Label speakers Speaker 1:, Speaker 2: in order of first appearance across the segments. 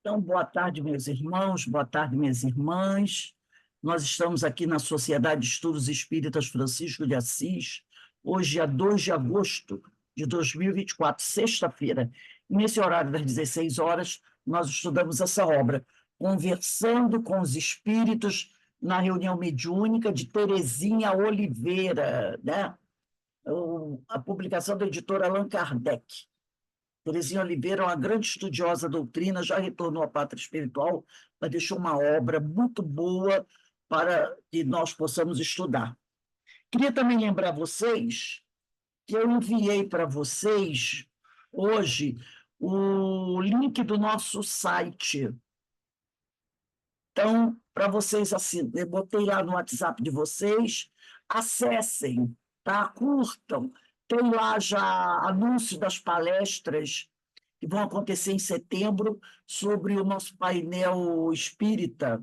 Speaker 1: Então, boa tarde, meus irmãos, boa tarde, minhas irmãs. Nós estamos aqui na Sociedade de Estudos Espíritas Francisco de Assis, hoje é 2 de agosto de 2024, sexta-feira. Nesse horário das 16 horas, nós estudamos essa obra, Conversando com os Espíritos na reunião mediúnica de Terezinha Oliveira, né? A publicação da editora Allan Kardec. Terezinha Oliveira é uma grande estudiosa da doutrina, já retornou à pátria espiritual, mas deixou uma obra muito boa para que nós possamos estudar. Queria também lembrar vocês que eu enviei para vocês hoje o link do nosso site. Então, para vocês, assim, eu botei lá no WhatsApp de vocês, acessem, tá? Curtam. Tem lá já anúncio das palestras que vão acontecer em setembro sobre o nosso painel espírita,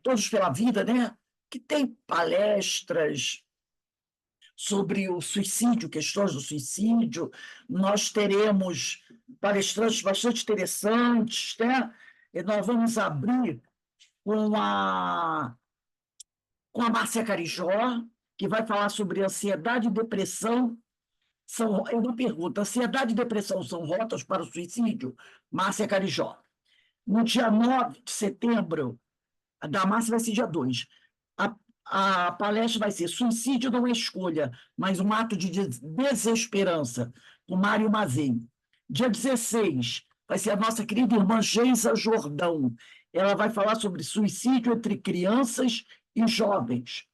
Speaker 1: Todos pela Vida, né? Que tem palestras sobre o suicídio, questões do suicídio. Nós teremos palestrantes bastante interessantes, né? E nós vamos abrir com a Márcia Carijó, que vai falar sobre ansiedade e depressão. É uma pergunta: ansiedade e depressão são rotas para o suicídio? Márcia Carijó. No dia 9 de setembro, a da Márcia vai ser dia 2. A palestra vai ser Suicídio não é escolha, mas um ato de desesperança, com Mário Mazin. Dia 16 vai ser a nossa querida irmã Geisa Jordão. Ela vai falar sobre suicídio entre crianças e jovens,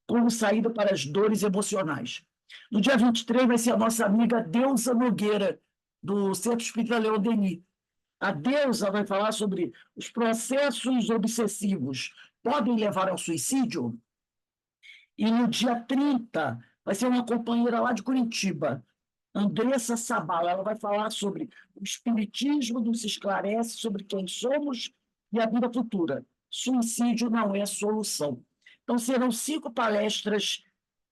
Speaker 1: como saída para as dores emocionais. No dia 23 vai ser a nossa amiga Deusa Nogueira, do Centro Espírita Leon Denis. A Deusa vai falar sobre os processos obsessivos podem levar ao suicídio. E no dia 30 vai ser uma companheira lá de Curitiba, Andressa Sabala. Ela vai falar sobre o espiritismo nos esclarece sobre quem somos e a vida futura. Suicídio não é solução. Então, serão 5 palestras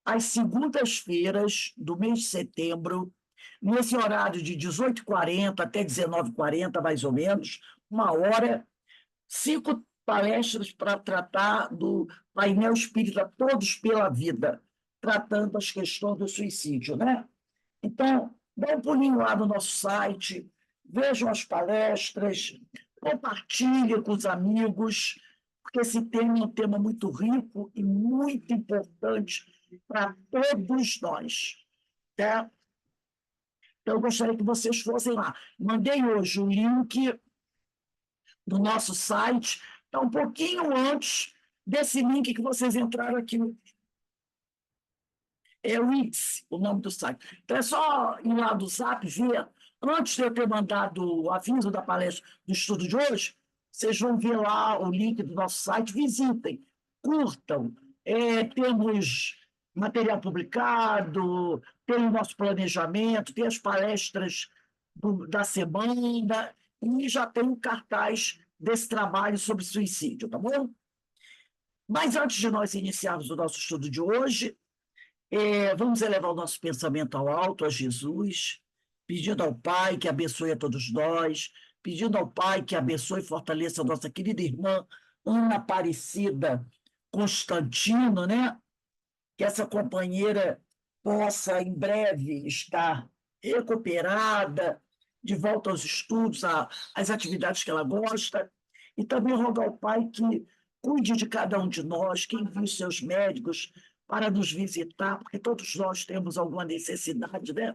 Speaker 1: às segundas-feiras do mês de setembro, nesse horário de 18h40 até 19h40, mais ou menos, 1 hora, 5 palestras para tratar do painel espírita Todos pela Vida, tratando as questões do suicídio, né? Então, dá um pulinho lá no nosso site, vejam as palestras, compartilhe com os amigos, porque esse tema é um tema muito rico e muito importante para todos nós, tá? Então, eu gostaria que vocês fossem lá. Mandei hoje o link do nosso site, está um pouquinho antes desse link que vocês entraram aqui. É o Wix, o nome do site. Então, é só ir lá do Zap, ver. Antes de eu ter mandado o aviso da palestra do estudo de hoje, vocês vão ver lá o link do nosso site, visitem, curtam. Temos material publicado, tem o nosso planejamento, tem as palestras da semana, e já tem um cartaz desse trabalho sobre suicídio, tá bom? Mas antes de nós iniciarmos o nosso estudo de hoje, vamos elevar o nosso pensamento ao alto, a Jesus, pedindo ao Pai que abençoe a todos nós, pedindo ao Pai que abençoe e fortaleça a nossa querida irmã Ana Aparecida Constantino, né? Que essa companheira possa em breve estar recuperada, de volta aos estudos, às atividades que ela gosta, e também rogar ao Pai que cuide de cada um de nós, que envie os seus médicos para nos visitar, porque todos nós temos alguma necessidade, né,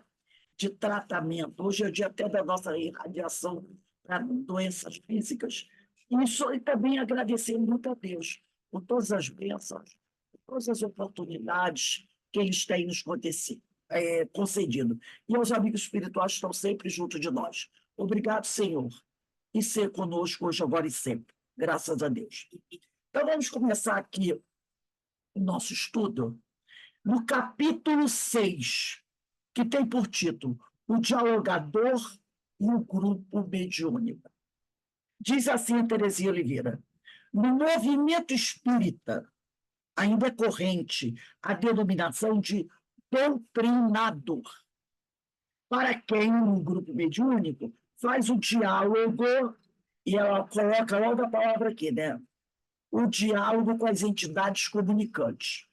Speaker 1: de tratamento. Hoje é o dia até da nossa irradiação para doenças físicas. E também agradecer muito a Deus por todas as bênçãos, por todas as oportunidades que Ele tem nos concedido. E os amigos espirituais estão sempre junto de nós. Obrigado, Senhor, e ser conosco hoje, agora e sempre. Graças a Deus. Então, vamos começar aqui o nosso estudo no capítulo 6, que tem por título O Dialogador e o Grupo Mediúnico. Diz assim a Terezinha Oliveira: no movimento espírita, ainda é corrente a denominação de doutrinador, para quem, no grupo mediúnico, faz o diálogo, e ela coloca logo a palavra aqui, né? O diálogo com as entidades comunicantes.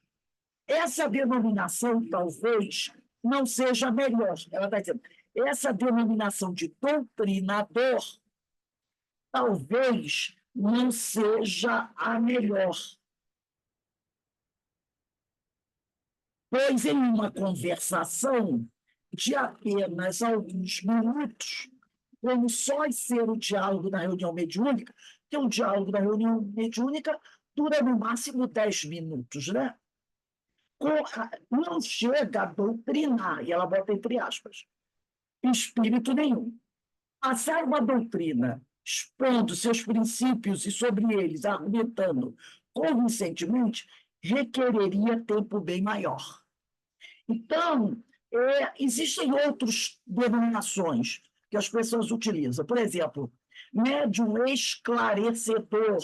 Speaker 1: Essa denominação, talvez, não seja a melhor. Ela está dizendo, essa denominação de doutrinador, talvez não seja a melhor. Pois, em uma conversação de apenas alguns minutos, como só ser o diálogo da reunião mediúnica, que um diálogo da reunião mediúnica dura no máximo 10 minutos, né? Não chega a doutrinar, e ela bota entre aspas, espírito nenhum. Passar uma doutrina expondo seus princípios e sobre eles argumentando convincentemente requereria tempo bem maior. Então, existem outras denominações que as pessoas utilizam. Por exemplo, médium esclarecedor,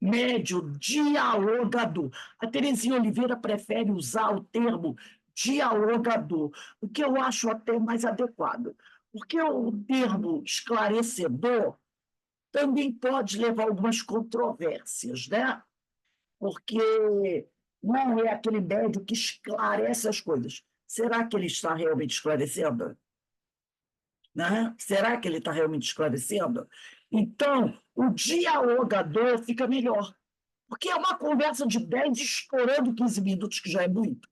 Speaker 1: médium dialogador. A Terezinha Oliveira prefere usar o termo dialogador, o que eu acho até mais adequado, porque o termo esclarecedor também pode levar a algumas controvérsias, né? Porque não é aquele médium que esclarece as coisas. Será que ele está realmente esclarecendo? Né? Será que ele está realmente esclarecendo? Então, o dialogador fica melhor, porque é uma conversa de 10 estourando 15 minutos, que já é muito.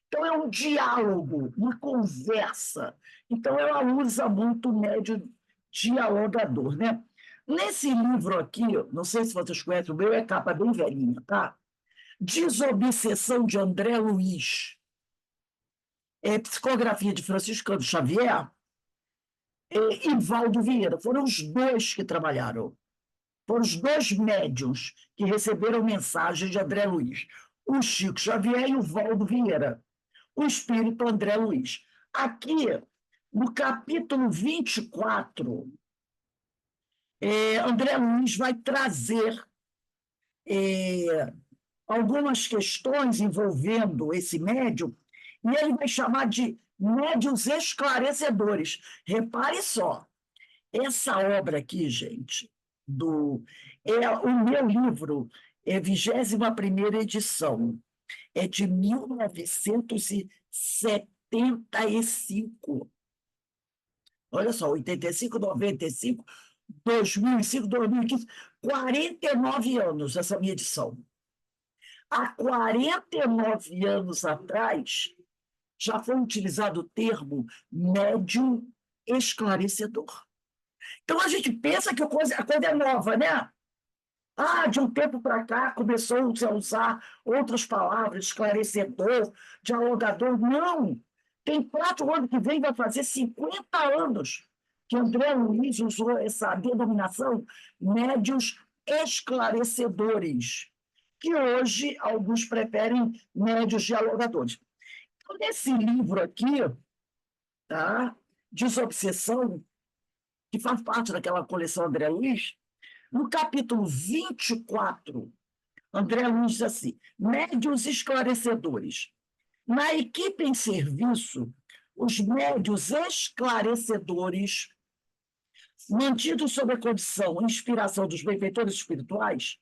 Speaker 1: Então, é um diálogo, uma conversa. Então, ela usa muito o médium dialogador. Né? Nesse livro aqui, não sei se vocês conhecem, o meu é capa bem velhinha, tá? Desobsessão de André Luiz, psicografia de Franciscano Xavier, e Valdo Vieira. Foram os dois que trabalharam. Foram os dois médiuns que receberam mensagem de André Luiz. O Chico Xavier e o Valdo Vieira. O espírito André Luiz. Aqui, no capítulo 24, André Luiz vai trazer algumas questões envolvendo esse médium, e ele vai chamar de médiuns esclarecedores. Repare só, essa obra aqui, gente, o meu livro é 21ª edição, é de 1975. Olha só, 85, 95, 2005, 2015, 49 anos essa minha edição. Há 49 anos atrás, já foi utilizado o termo médium esclarecedor. Então, a gente pensa que a coisa é nova, né? De um tempo para cá, começou-se a usar outras palavras, esclarecedor, dialogador. Não! Tem 4 anos que vem, vai fazer 50 anos que André Luiz usou essa denominação médiuns esclarecedores, que hoje alguns preferem médios dialogadores. Então, nesse livro aqui, tá? Desobsessão, que faz parte daquela coleção André Luiz, no capítulo 24, André Luiz diz assim: médios esclarecedores. Na equipe em serviço, os médios esclarecedores, mantidos sob a condição e inspiração dos benfeitores espirituais,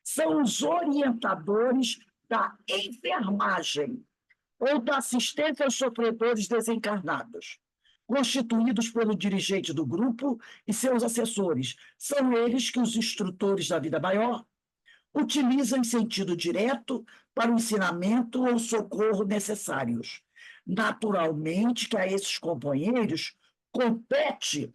Speaker 1: são os orientadores da enfermagem ou da assistência aos sofredores desencarnados, constituídos pelo dirigente do grupo e seus assessores. São eles que os instrutores da vida maior utilizam em sentido direto para o ensinamento ou socorro necessários. Naturalmente que a esses companheiros compete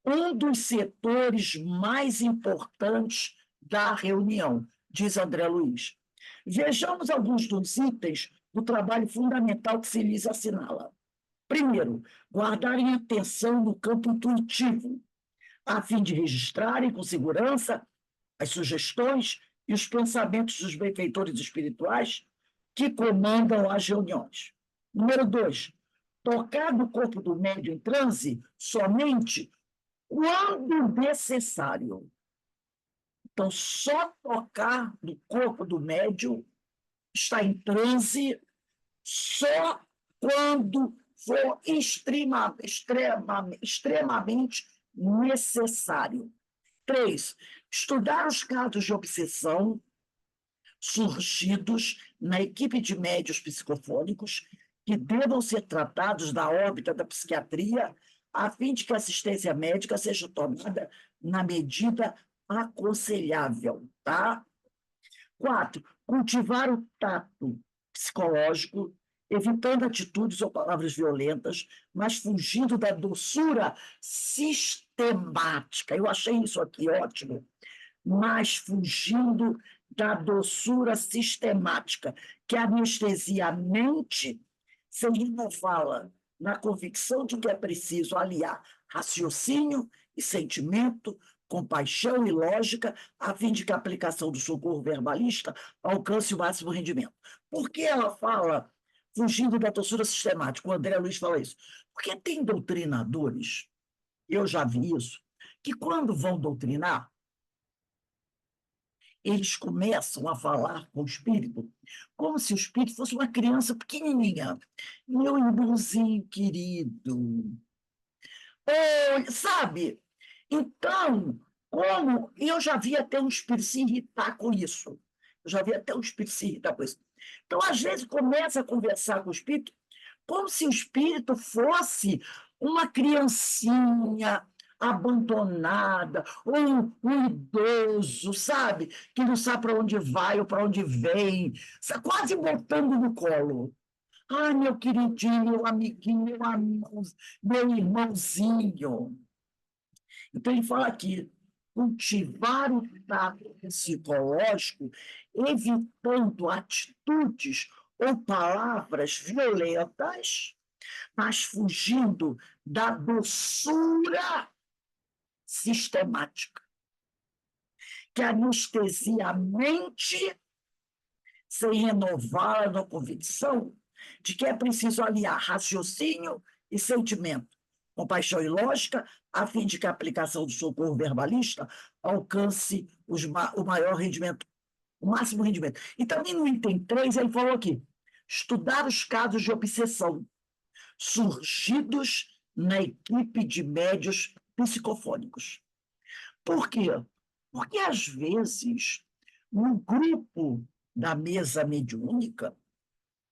Speaker 1: um dos setores mais importantes da reunião, diz André Luiz. Vejamos alguns dos itens do trabalho fundamental que se lhes assinala. Primeiro, guardarem atenção no campo intuitivo, a fim de registrarem com segurança as sugestões e os pensamentos dos benfeitores espirituais que comandam as reuniões. Número 2, tocar no corpo do médium em transe somente quando necessário. Então, só tocar no corpo do médium está em transe só quando for extremamente necessário. 3, estudar os casos de obsessão surgidos na equipe de médios psicofônicos que devam ser tratados da órbita da psiquiatria a fim de que a assistência médica seja tomada na medida aconselhável, tá? 4, cultivar o tato psicológico, evitando atitudes ou palavras violentas, mas fugindo da doçura sistemática. Eu achei isso aqui ótimo. Mas fugindo da doçura sistemática, que anestesia a mente, sem renová-la na convicção de que é preciso aliar raciocínio e sentimento, compaixão e lógica, a fim de que a aplicação do socorro verbalista alcance o máximo rendimento. Por que ela fala fugindo da doçura sistemática? O André Luiz fala isso. Porque tem doutrinadores, eu já vi isso, que quando vão doutrinar, eles começam a falar com o espírito como se o espírito fosse uma criança pequenininha. Meu irmãozinho querido, sabe? Então, como eu já vi até um espírito se irritar com isso. Eu já vi até um espírito se irritar com isso. Então, às vezes, começa a conversar com o espírito como se o espírito fosse uma criancinha abandonada, ou um idoso, sabe? Que não sabe para onde vai ou para onde vem, quase botando no colo. Ai, meu queridinho, meu amiguinho, meu irmãozinho. Então, ele fala aqui, cultivar o tato psicológico, evitando atitudes ou palavras violentas, mas fugindo da doçura sistemática, que anestesia a mente sem renová-la na convicção de que é preciso aliar raciocínio e sentimento, compaixão e lógica, a fim de que a aplicação do socorro verbalista alcance o maior rendimento, o máximo rendimento. E também no item 3, ele falou aqui, estudar os casos de obsessão surgidos na equipe de médios psicofônicos. Por quê? Porque, às vezes, no grupo da mesa mediúnica,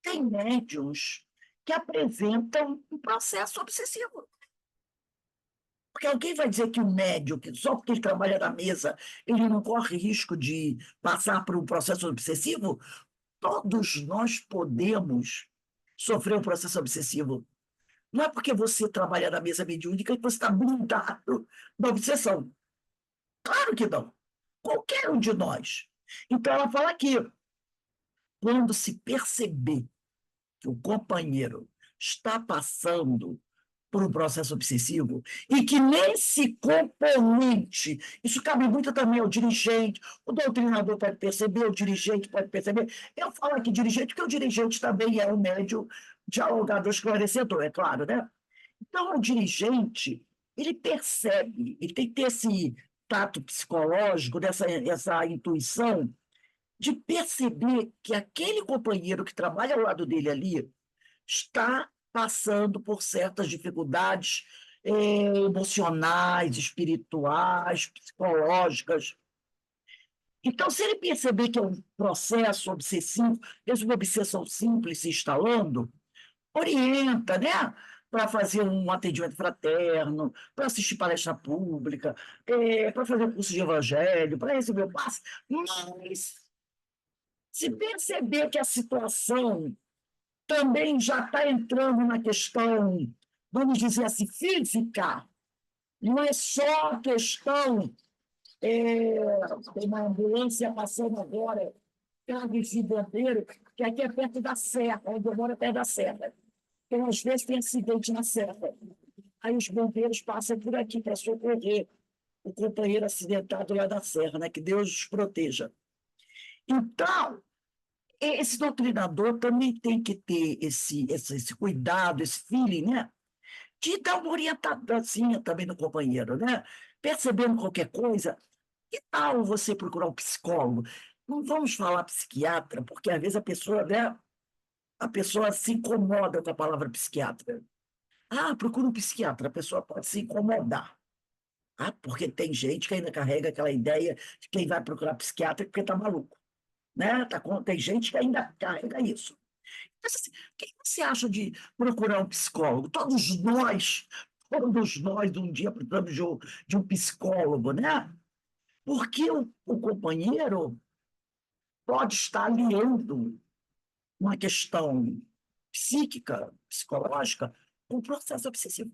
Speaker 1: tem médiuns que apresentam um processo obsessivo. Porque alguém vai dizer que o médium, que só porque ele trabalha na mesa, ele não corre risco de passar por um processo obsessivo? Todos nós podemos sofrer um processo obsessivo. Não é porque você trabalha na mesa mediúnica que você está blindado da obsessão. Claro que não. Qualquer um de nós. Então, ela fala aqui, quando se perceber que o companheiro está passando por um processo obsessivo e que nesse componente, isso cabe muito também ao dirigente, o doutrinador pode perceber, o dirigente pode perceber. Eu falo aqui dirigente porque o dirigente também é um médium dialogador esclarecedor, é claro, né? Então, o dirigente, ele percebe, ele tem que ter esse tato psicológico, essa intuição de perceber que aquele companheiro que trabalha ao lado dele ali está passando por certas dificuldades emocionais, espirituais, psicológicas. Então, se ele perceber que é um processo obsessivo, mesmo uma obsessão simples se instalando, orienta, né? Para fazer um atendimento fraterno, para assistir palestra pública, para fazer curso de evangelho, para receber o passe. Mas, se perceber que a situação também já está entrando na questão, vamos dizer assim, física, não é só questão, tem uma ambulância passando agora, carros de bombeiro, que aqui é perto da serra, onde eu moro é perto da serra. Então, às vezes, tem acidente na serra. Aí os bombeiros passam por aqui para socorrer o companheiro acidentado lá da serra, né? Que Deus os proteja. Então, esse doutrinador também tem que ter esse cuidado, esse feeling, né? De dar uma orientadazinha também no companheiro, né? Percebendo qualquer coisa, que tal você procurar um psicólogo? Não vamos falar psiquiatra, porque às vezes a pessoa, né, a pessoa se incomoda com a palavra psiquiatra. Procura um psiquiatra, a pessoa pode se incomodar. Porque tem gente que ainda carrega aquela ideia de quem vai procurar psiquiatra é porque está maluco. Né? Tem gente que ainda carrega isso. Mas, assim, o que você acha de procurar um psicólogo? Todos nós, um dia precisamos de um psicólogo, né? Porque o companheiro pode estar aliando uma questão psíquica, psicológica, com um processo obsessivo.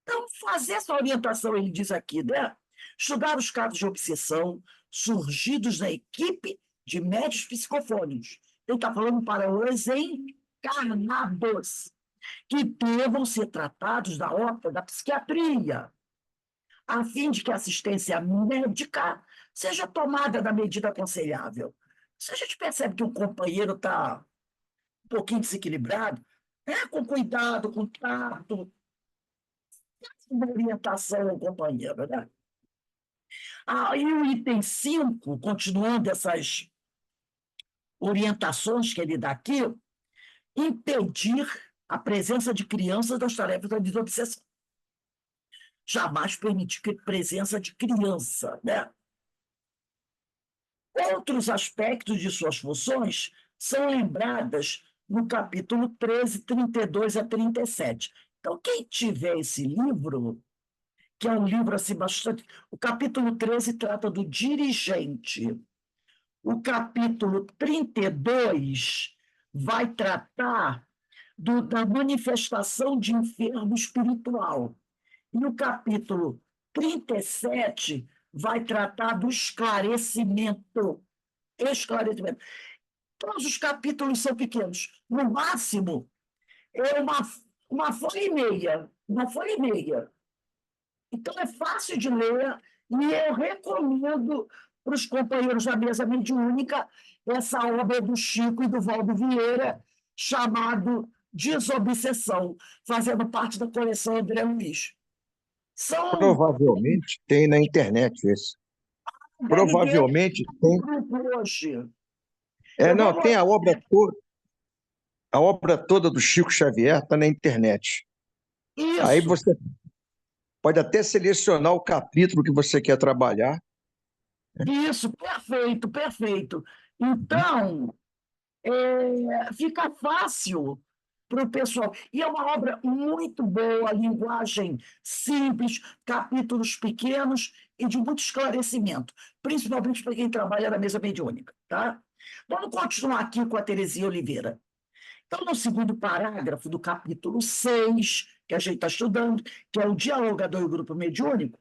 Speaker 1: Então, fazer essa orientação, ele diz aqui, né? Estudar os casos de obsessão surgidos na equipe de médios psicofônicos. Ele está falando para os encarnados, que devam ser tratados da óptica da psiquiatria, a fim de que a assistência médica seja tomada na medida aconselhável. Se a gente percebe que o companheiro está um pouquinho desequilibrado, com cuidado, com tato, com orientação ao companheiro, né? E o item 5, continuando essas orientações que ele dá aqui, impedir a presença de crianças nas tarefas da desobsessão. Jamais permitir presença de criança, né? Outros aspectos de suas funções são lembradas no capítulo 13, 32 a 37. Então, quem tiver esse livro, que é um livro assim bastante. O capítulo 13 trata do dirigente. O capítulo 32 vai tratar da manifestação de enfermo espiritual. E o capítulo 37 vai tratar do esclarecimento. Esclarecimento. Todos os capítulos são pequenos. No máximo, é uma folha e meia. Uma folha e meia. Então, é fácil de ler e eu recomendo para os companheiros da mesa mediúnica essa obra do Chico e do Valdo Vieira, chamado Desobsessão, fazendo parte da coleção André Luiz. São
Speaker 2: Provavelmente tem na internet esse.
Speaker 1: deve ter
Speaker 2: Provavelmente
Speaker 1: um
Speaker 2: tem.
Speaker 1: grupo hoje.
Speaker 2: É,
Speaker 1: Eu vou
Speaker 2: não, tem
Speaker 1: botar
Speaker 2: a obra toda do Chico Xavier está na internet. Aí
Speaker 1: isso,
Speaker 2: você pode até selecionar o capítulo que você quer trabalhar.
Speaker 1: isso, perfeito, perfeito. Então, fica fácil para o pessoal. E é uma obra muito boa, linguagem simples, capítulos pequenos e de muito esclarecimento, principalmente para quem trabalha na mesa mediúnica. Tá? Vamos continuar aqui com a Terezinha Oliveira. Então, no segundo parágrafo do capítulo 6, que a gente está estudando, que é o Dialogador e o Grupo Mediúnico,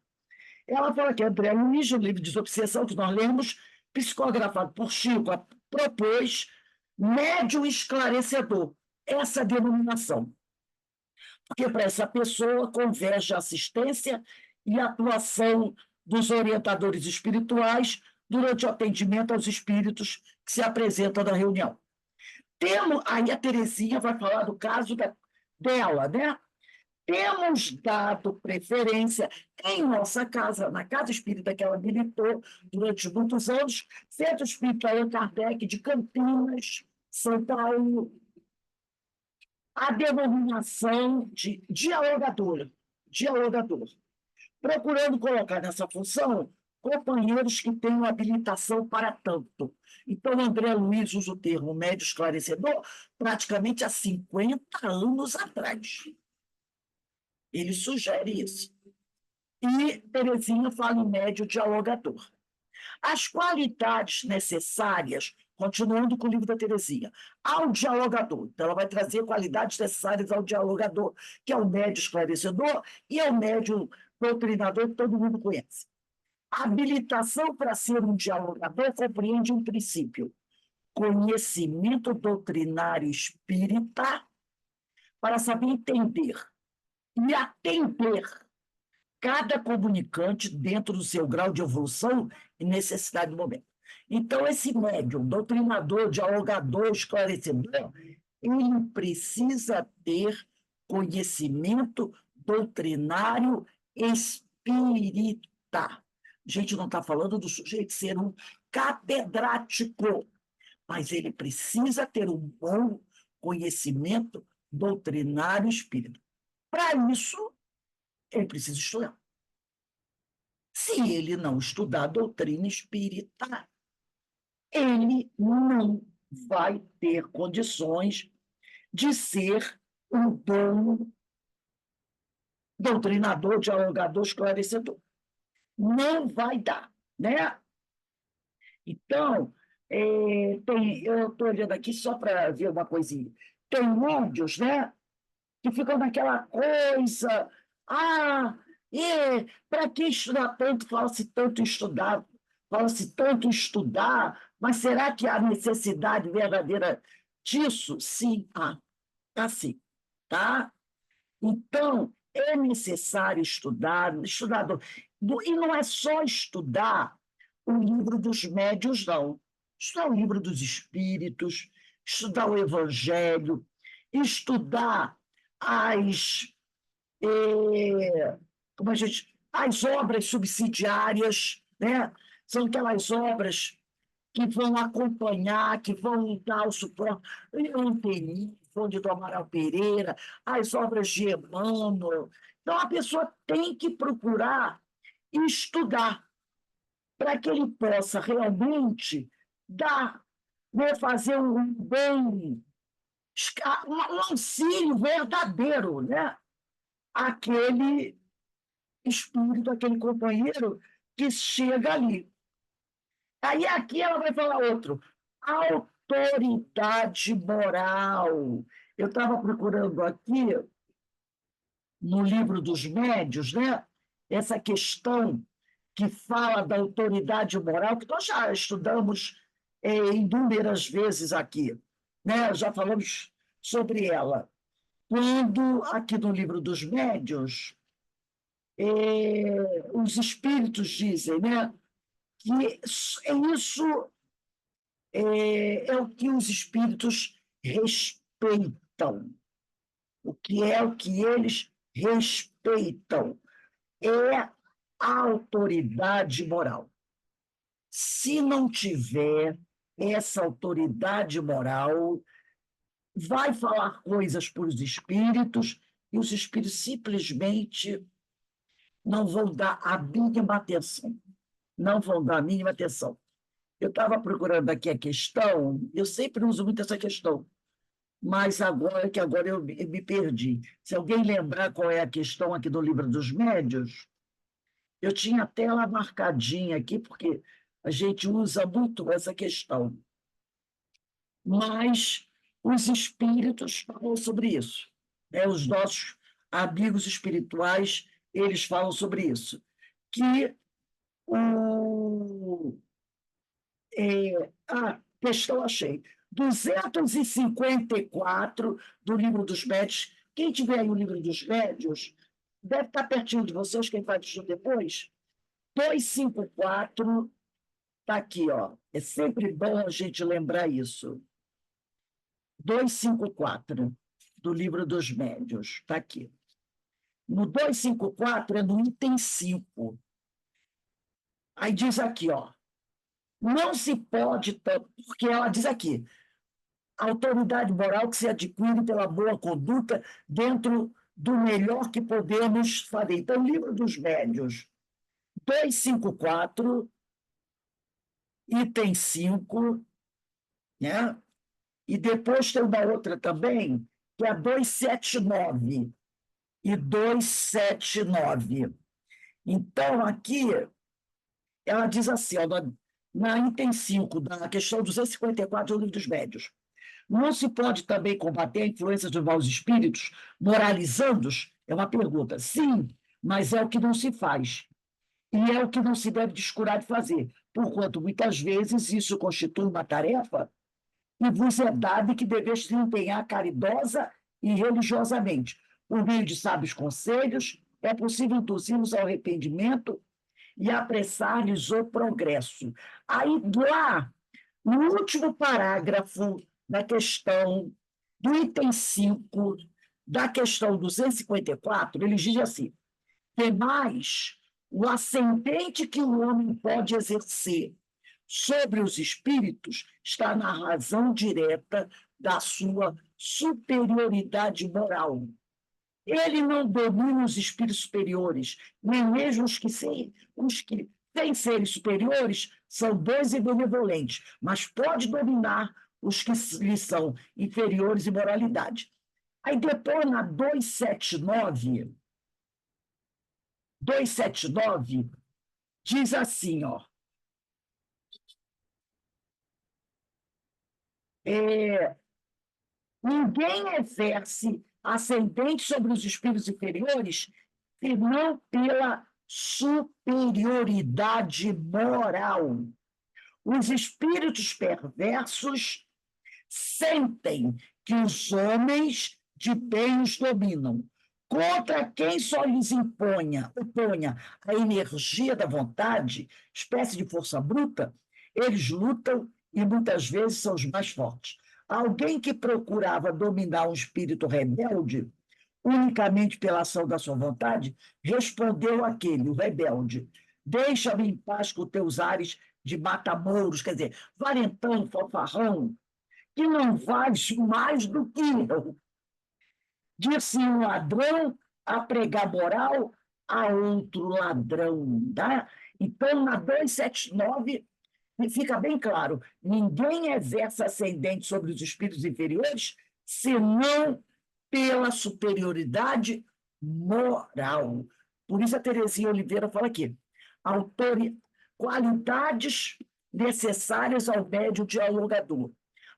Speaker 1: ela fala que André Luiz, no livro Desobsessão, que nós lemos, psicografado por Chico, propôs médium esclarecedor, essa denominação. Porque para essa pessoa converge a assistência e a atuação dos orientadores espirituais durante o atendimento aos espíritos que se apresentam na reunião. Aí a Terezinha vai falar do caso dela, né? Temos dado preferência em nossa casa, na casa espírita que ela militou durante muitos anos, Centro Espírita Allan Kardec de Campinas, São Paulo, a denominação de dialogador, procurando colocar nessa função companheiros que tenham habilitação para tanto. Então, André Luiz usa o termo médio esclarecedor praticamente há 50 anos atrás. Ele sugere isso. E Terezinha fala em médio dialogador. As qualidades necessárias, continuando com o livro da Terezinha, ao dialogador. Então, ela vai trazer qualidades necessárias ao dialogador, que é o médio esclarecedor e é o médio doutrinador que todo mundo conhece. A habilitação para ser um dialogador compreende um princípio: conhecimento doutrinário espírita para saber entender e atender cada comunicante dentro do seu grau de evolução e necessidade do momento. Então, esse médium, doutrinador, dialogador, esclarecedor, ele precisa ter conhecimento doutrinário espírita. A gente não está falando do sujeito ser um catedrático, mas ele precisa ter um bom conhecimento doutrinário espírita. Para isso, ele precisa estudar. Se ele não estudar a doutrina espírita, ele não vai ter condições de ser um bom doutrinador, dialogador, esclarecedor. Não vai dar, né? Então, eu estou olhando aqui só para ver uma coisinha. Tem ódios, né? Que ficam naquela coisa. Para que estudar tanto? Fala-se tanto em estudar, fala-se tanto em estudar, mas será que há necessidade verdadeira disso? Sim, tá sim, tá? Então, é necessário estudar, e não é só estudar o livro dos médiuns, não. Estudar o livro dos espíritos, estudar o Evangelho, estudar as, como as obras subsidiárias, né? São aquelas obras que vão acompanhar, que vão dar o suporte. Eu entendi, vão de Amaral Pereira, as obras de Emmanuel. Então, a pessoa tem que procurar estudar para que ele possa realmente dar, né, fazer um bem, um auxílio verdadeiro, né, àquele espírito, aquele companheiro que chega ali. Aí aqui ela vai falar outro. Autoridade moral. Eu estava procurando aqui, no livro dos médios, né, essa questão que fala da autoridade moral, que nós já estudamos inúmeras vezes aqui, né? Já falamos sobre ela. Quando, aqui no livro dos médios, os espíritos dizem, né, que isso é o que os espíritos respeitam. O que é o que eles respeitam? É a autoridade moral. Se não tiver essa autoridade moral, vai falar coisas para os espíritos e os espíritos simplesmente não vão dar a mínima atenção. Não vão dar a mínima atenção. Eu estava procurando aqui a questão, eu sempre uso muito essa questão, mas agora eu me perdi. Se alguém lembrar qual é a questão aqui do livro dos médios, eu tinha até ela marcadinha aqui, porque a gente usa muito essa questão. Mas os espíritos falam sobre isso. Os nossos amigos espirituais, eles falam sobre isso. Que a questão achei. 254 do Livro dos Médios. Quem tiver aí o Livro dos Médios, deve estar pertinho de vocês, quem faz isso depois. 254, está aqui, ó. É sempre bom a gente lembrar isso. 254, do Livro dos Médios, está aqui. No 254 é no item 5. Aí diz aqui, ó, não se pode, porque ela diz aqui, a autoridade moral que se adquire pela boa conduta dentro do melhor que podemos fazer. Então, Livro dos Médios, 254, item 5, né? E depois tem uma outra também, que é a 279 e 279. Então, aqui, ela diz assim, ó, na item 5, da questão 254 do Livro dos Médios, não se pode também combater a influência dos maus espíritos moralizando-os? É uma pergunta. Sim, mas é o que não se faz. E é o que não se deve descurar de fazer, porquanto muitas vezes isso constitui uma tarefa e vos é dado que deveis empenhar caridosa e religiosamente. Por meio de sábios conselhos, é possível induzir-nos ao arrependimento e apressar-lhes o progresso. Aí, lá, no último parágrafo da questão do item 5, da questão 254, ele diz assim: tem mais o ascendente que o homem pode exercer sobre os espíritos está na razão direta da sua superioridade moral. Ele não domina os espíritos superiores, nem mesmo os que, sem serem superiores, são bons e benevolentes, mas pode dominar os que lhe são inferiores em moralidade. Aí depois, na 279 diz assim, ó, ninguém exerce ascendente sobre os espíritos inferiores senão pela superioridade moral. Os espíritos perversos sentem que os homens de bem os dominam. Contra quem só lhes oponha a energia da vontade, espécie de força bruta, eles lutam e muitas vezes são os mais fortes. Alguém que procurava dominar um espírito rebelde, unicamente pela ação da sua vontade, respondeu aquele, o rebelde: deixa-me em paz com teus ares de mata-mouros, quer dizer, valentão, fanfarrão, que não vales mais do que eu. Disse um ladrão a pregar moral a outro ladrão. Tá? Então, na 279, fica bem claro: ninguém exerce ascendente sobre os espíritos inferiores senão pela superioridade moral. Por isso a Terezinha Oliveira fala aqui: qualidades necessárias ao médium dialogador.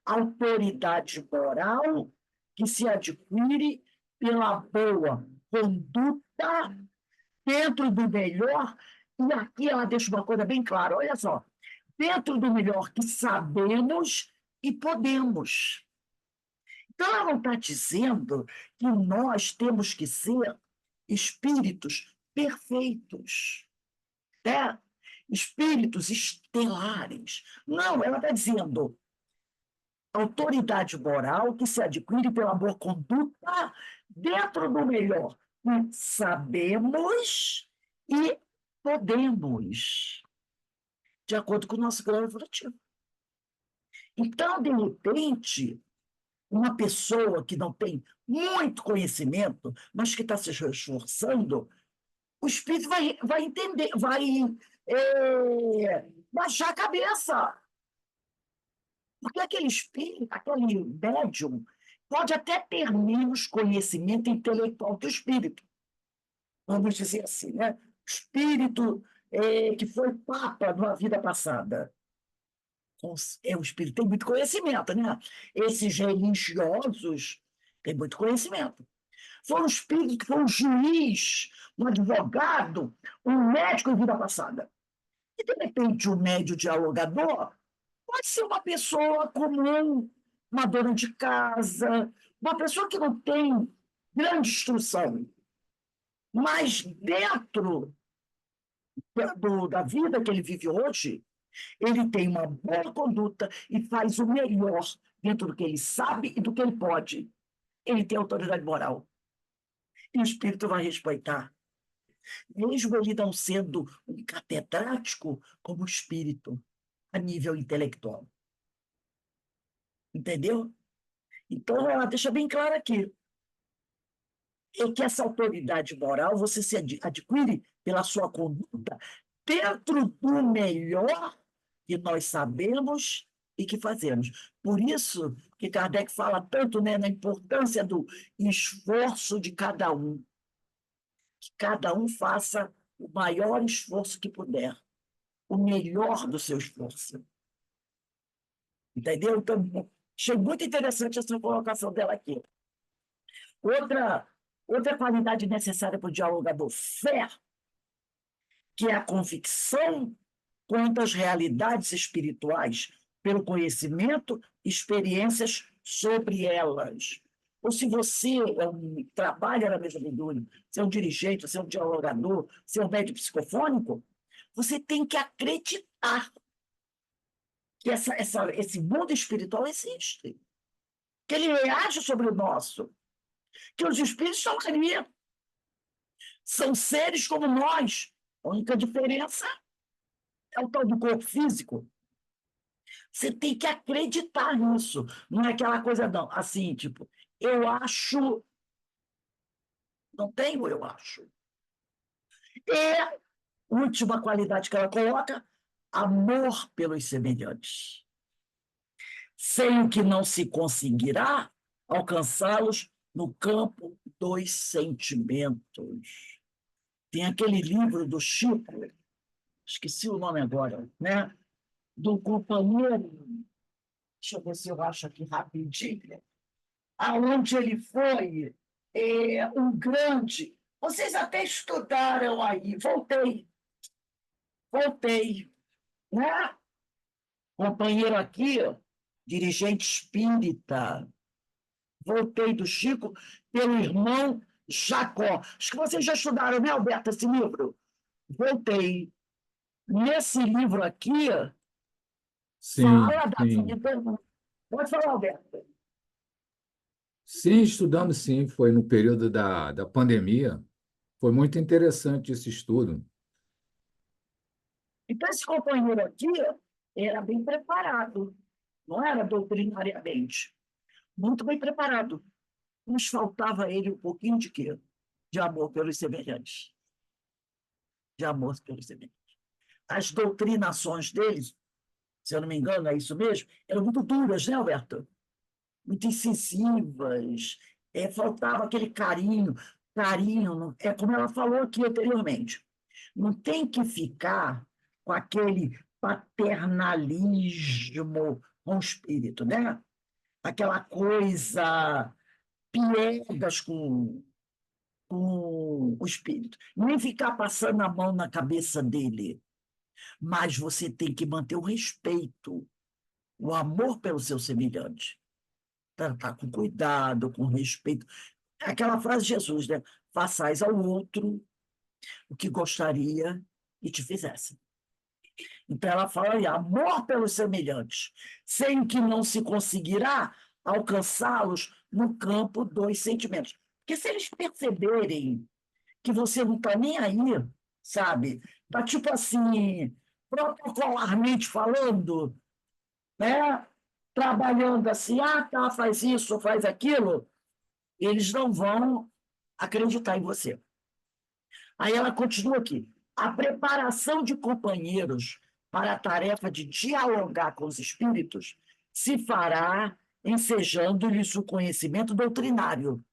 Speaker 1: Autoridade moral que se adquire pela boa conduta dentro do melhor, e aqui ela deixa uma coisa bem clara, olha só, dentro do melhor que sabemos e podemos. Então, ela não está dizendo que nós temos que ser espíritos perfeitos, né? Espíritos estelares. Não, ela está dizendo autoridade moral que se adquire pela boa conduta dentro do melhor que sabemos e podemos, de acordo com o nosso grau evolutivo. Então, de repente, uma pessoa que não tem muito conhecimento, mas que está se esforçando, o espírito vai entender, vai baixar a cabeça. Porque aquele espírito, aquele médium, pode até ter menos conhecimento intelectual que o espírito. Vamos dizer assim, né? O espírito que foi papa numa vida passada. O espírito tem muito conhecimento, né? Esses religiosos têm muito conhecimento. Foi um espírito que foi um juiz, um advogado, um médico em vida passada. E, de repente, o médio dialogador pode ser uma pessoa comum, uma dona de casa, uma pessoa que não tem grande instrução, mas dentro da vida que ele vive hoje, ele tem uma boa conduta e faz o melhor dentro do que ele sabe e do que ele pode. Ele tem autoridade moral. E o espírito vai respeitar. Mesmo ele não sendo um catedrático como espírito, a nível intelectual. Entendeu? Então, ela deixa bem claro aqui. É que essa autoridade moral você se adquire pela sua conduta dentro do melhor que nós sabemos e que fazemos. Por isso que Kardec fala tanto, né, na importância do esforço de cada um. Que cada um faça o maior esforço que puder, o melhor do seu esforço. Entendeu? Então, achei muito interessante essa colocação dela aqui. Outra qualidade necessária para o dialogador: fé, que é a convicção quanto às realidades espirituais, pelo conhecimento, experiências sobre elas. Ou se você trabalha na mesa medúnica, você é um dirigente, você é um dialogador, você é um médico psicofônico, você tem que acreditar que esse mundo espiritual existe, que ele reage sobre o nosso, que os espíritos estão ali, são seres como nós. A única diferença é o tal do corpo físico. Você tem que acreditar nisso. Não é aquela coisa, não. Assim, tipo, eu acho Não tenho, eu acho. E última qualidade que ela coloca, amor pelos semelhantes. Sem o que não se conseguirá alcançá-los no campo dos sentimentos. Tem aquele livro do Chico, esqueci o nome agora, né? Do companheiro, deixa eu ver se eu acho aqui rapidinho, aonde ele foi um grande. Vocês até estudaram aí, voltei, né? Companheiro aqui, dirigente espírita, voltei do Chico pelo irmão Jacó. Acho que vocês já estudaram, né, Alberto, esse livro? Voltei. Nesse livro aqui,
Speaker 3: Sim,
Speaker 1: fala da
Speaker 3: sim.
Speaker 1: vida. Pode falar, Alberto.
Speaker 3: Sim, estudamos sim, foi no período da pandemia. Foi muito interessante esse estudo.
Speaker 1: Então, esse companheiro aqui era bem preparado, não era doutrinariamente, muito bem preparado. Nos faltava a ele um pouquinho de quê? De amor pelos semelhantes. De amor pelos semelhantes. As doutrinações deles, se eu não me engano, é isso mesmo, eram muito duras, né, Alberto? Muito incisiva, faltava aquele carinho, é como ela falou aqui anteriormente, não tem que ficar com aquele paternalismo com o espírito, né? Aquela coisa piegas com o espírito. Nem ficar passando a mão na cabeça dele, mas você tem que manter o respeito, o amor pelo seu semelhante. Tratar com cuidado, com respeito. É aquela frase de Jesus, né? Façais ao outro o que gostaria que te fizessem. Então ela fala aí, amor pelos semelhantes, sem que não se conseguirá alcançá-los no campo dos sentimentos. Porque se eles perceberem que você não está nem aí, sabe? Está tipo assim, protocolarmente falando, né? Trabalhando assim, tá, faz isso, faz aquilo, eles não vão acreditar em você. Aí ela continua aqui. A preparação de companheiros para a tarefa de dialogar com os espíritos se fará ensejando-lhes o conhecimento doutrinário,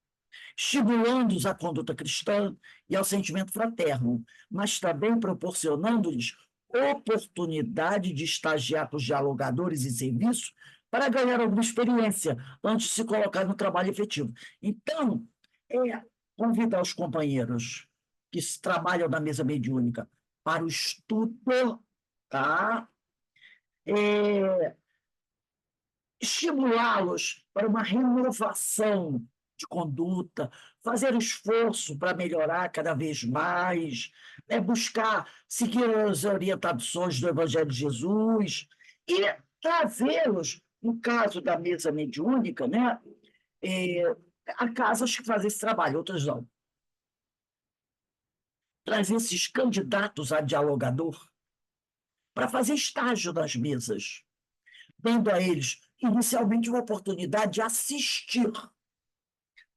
Speaker 1: estimulando-os à conduta cristã e ao sentimento fraterno, mas também proporcionando-lhes oportunidade de estagiar com os dialogadores em serviço para ganhar alguma experiência antes de se colocar no trabalho efetivo. Então, convidar os companheiros que trabalham na mesa mediúnica para o estudo, tá? Estimulá-los para uma renovação de conduta, fazer esforço para melhorar cada vez mais, buscar seguir as orientações do Evangelho de Jesus e trazê-los, no caso da mesa mediúnica, né, há casas que fazem esse trabalho, outras não. Trazer esses candidatos a dialogador para fazer estágio nas mesas, dando a eles, inicialmente, uma oportunidade de assistir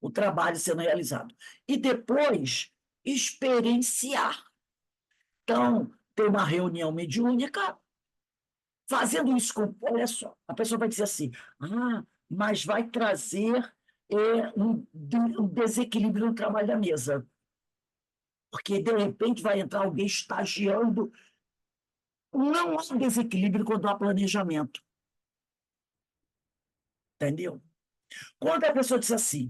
Speaker 1: o trabalho sendo realizado. E depois, experienciar. Então, tem uma reunião mediúnica, fazendo isso com. Olha só, a pessoa vai dizer assim: mas vai trazer um desequilíbrio no trabalho da mesa. Porque, de repente, vai entrar alguém estagiando. Não há desequilíbrio quando há planejamento. Entendeu? Quando a pessoa diz assim,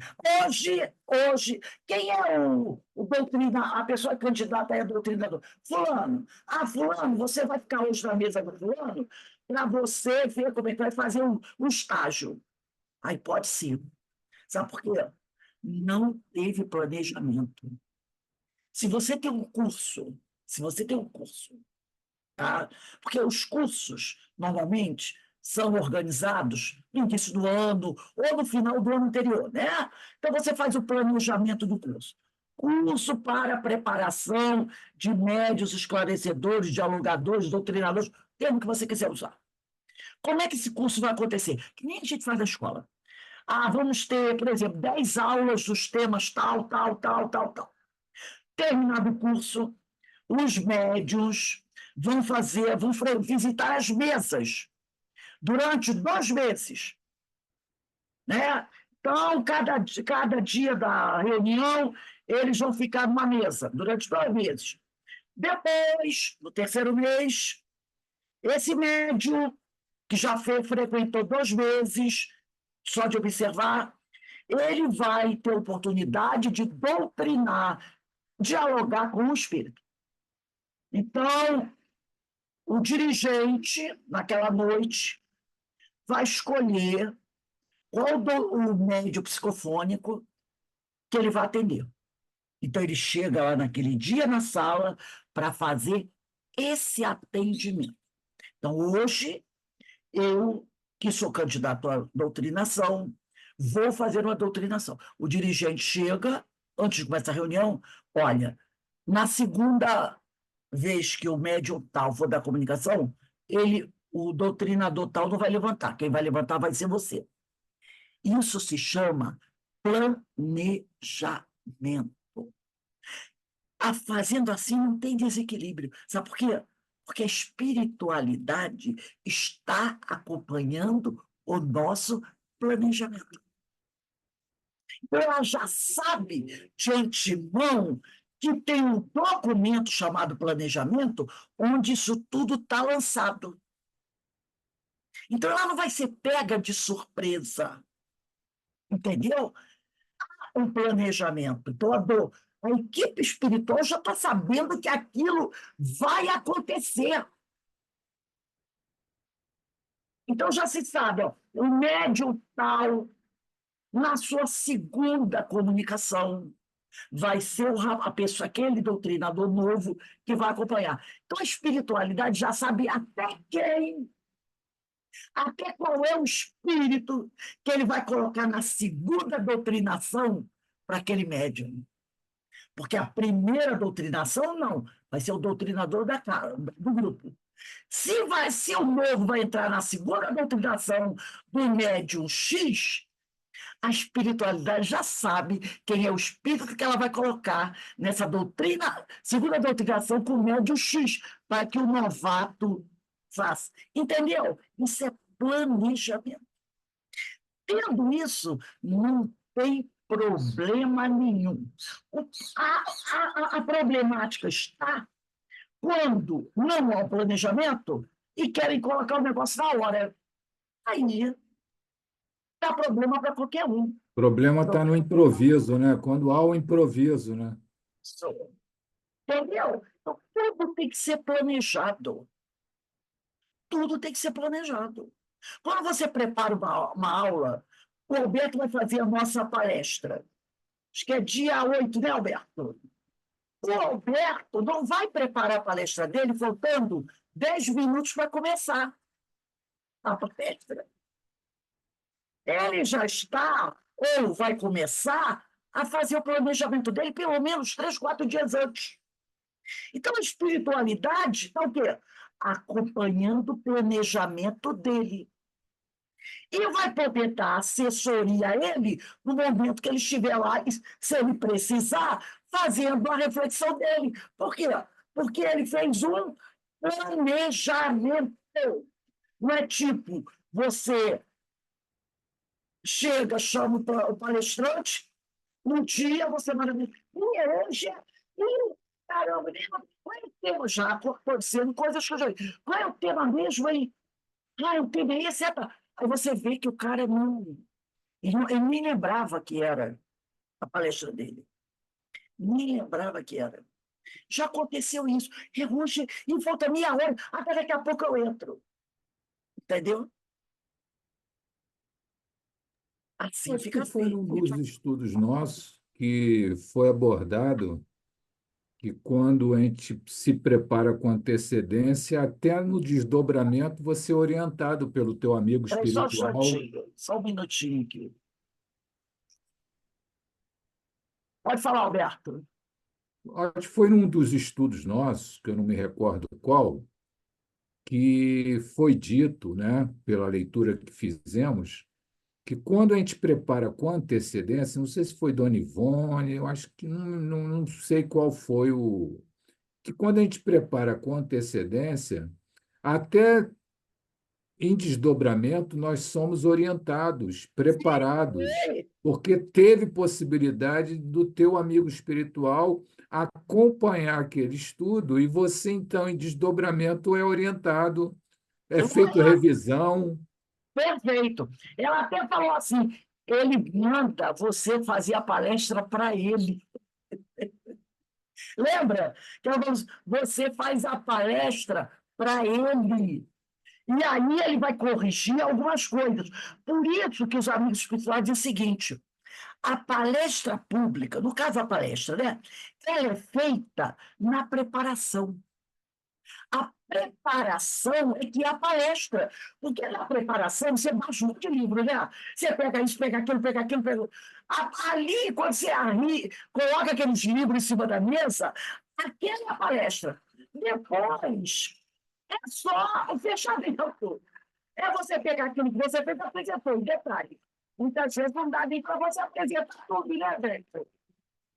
Speaker 1: hoje, quem é o doutrinador, a pessoa candidata é doutrinador? Fulano. Fulano, você vai ficar hoje na mesa do fulano para você ver como é que vai fazer um estágio. Aí pode ser. Sabe por quê? Não teve planejamento. Se você tem um curso, tá? Porque os cursos, normalmente, são organizados no início do ano ou no final do ano anterior, né? Então, você faz o planejamento do curso. Curso para preparação de médios esclarecedores, dialogadores, doutrinadores, termo que você quiser usar. Como é que esse curso vai acontecer? Que nem a gente faz na escola. Vamos ter, por exemplo, 10 aulas dos temas tal, tal, tal, tal, tal. Terminado o curso, os médiuns vão visitar as mesas durante 2 meses, né? Então, cada dia da reunião, eles vão ficar numa mesa durante 2 meses. Depois, no terceiro mês, esse médium, que já frequentou 2 meses, só de observar, ele vai ter oportunidade de doutrinar, dialogar com o espírito. Então, o dirigente, naquela noite, vai escolher qual o médium psicofônico que ele vai atender. Então, ele chega lá naquele dia na sala para fazer esse atendimento. Então, hoje, eu, que sou candidato à doutrinação, vou fazer uma doutrinação. O dirigente chega, antes de começar a reunião, olha, na segunda vez que o médium tal for da comunicação, o doutrinador tal não vai levantar. Quem vai levantar vai ser você. Isso se chama planejamento. Fazendo assim não tem desequilíbrio. Sabe por quê? Porque a espiritualidade está acompanhando o nosso planejamento. Então, ela já sabe de antemão que tem um documento chamado planejamento, onde isso tudo está lançado. Então, ela não vai ser pega de surpresa. Entendeu? Um planejamento. Então, a equipe espiritual já está sabendo que aquilo vai acontecer. Então, já se sabe, ó, o médium tal, na sua segunda comunicação, vai ser a pessoa, aquele doutrinador novo que vai acompanhar. Então, a espiritualidade já sabe até qual é o espírito que ele vai colocar na segunda doutrinação para aquele médium. Porque a primeira doutrinação, não, vai ser o doutrinador do grupo. Se o novo vai entrar na segunda doutrinação do médium X, a espiritualidade já sabe quem é o espírito que ela vai colocar nessa segunda doutrinação com o médium X, para que o novato faça. Entendeu? Isso é planejamento. Tendo isso, não tem problema nenhum. A problemática está quando não há planejamento e querem colocar o negócio na hora. Aí dá problema para qualquer um.
Speaker 3: O problema está no improviso, né? Quando há o improviso, né?
Speaker 1: Entendeu? Então, tudo tem que ser planejado. Tudo tem que ser planejado. Quando você prepara uma aula, o Alberto vai fazer a nossa palestra. Acho que é dia 8, né, Alberto? O Alberto não vai preparar a palestra dele faltando 10 minutos para começar a palestra. Ele já está, ou vai começar, a fazer o planejamento dele pelo menos 3, 4 dias antes. Então, a espiritualidade está o quê? Acompanhando o planejamento dele. E vai poder dar assessoria a ele no momento que ele estiver lá, se ele precisar, fazendo a reflexão dele. Por quê? Porque ele fez um planejamento. Não é tipo, você chega, chama o palestrante, um dia você manda e hoje caramba, qual é o tema já? Acontecendo coisas que eu já vi. Qual é o tema mesmo aí? O tema é esse. Aí você vê que o cara não. Ele nem lembrava que era a palestra dele. Nem lembrava que era. Já aconteceu isso. E hoje, e falta meia hora, até daqui a pouco eu entro. Entendeu? Assim
Speaker 3: Acho
Speaker 1: fica
Speaker 3: que foi
Speaker 1: assim.
Speaker 3: num dos estudos nossos que foi abordado que quando a gente se prepara com antecedência, até no desdobramento, você é orientado pelo teu amigo
Speaker 1: Peraí, só um
Speaker 3: espiritual.
Speaker 1: instantinho, só um minutinho aqui. Pode falar, Alberto.
Speaker 3: Acho que foi num dos estudos nossos, que eu não me recordo qual, que foi dito, né, pela leitura que fizemos, que quando a gente prepara com antecedência, não sei se foi Dona Ivone, eu acho que não sei qual foi o. Que quando a gente prepara com antecedência, até em desdobramento, nós somos orientados, preparados,
Speaker 1: Ei,
Speaker 3: porque teve possibilidade do teu amigo espiritual acompanhar aquele estudo e você, então, em desdobramento, é orientado, é
Speaker 1: eu
Speaker 3: feito revisão.
Speaker 1: perfeito. Ela até falou assim: ele manda você fazer a palestra para ele. Lembra? Que ela falou assim, você faz a palestra para ele. E aí ele vai corrigir algumas coisas. Por isso que os amigos espirituais dizem o seguinte: a palestra pública, no caso a palestra, né? Ela é feita na preparação. A preparação é que é a palestra. Porque na preparação você baixa um monte de livro, né? Você pega isso, pega aquilo, pega aquilo, pega. Ali, quando você coloca aqueles livros em cima da mesa, aquela é a palestra. Depois, é só o fechamento. É você pegar aquilo que você fez e apresentou, em detalhe. Muitas vezes não dá nem para você apresentar tudo, né, velho?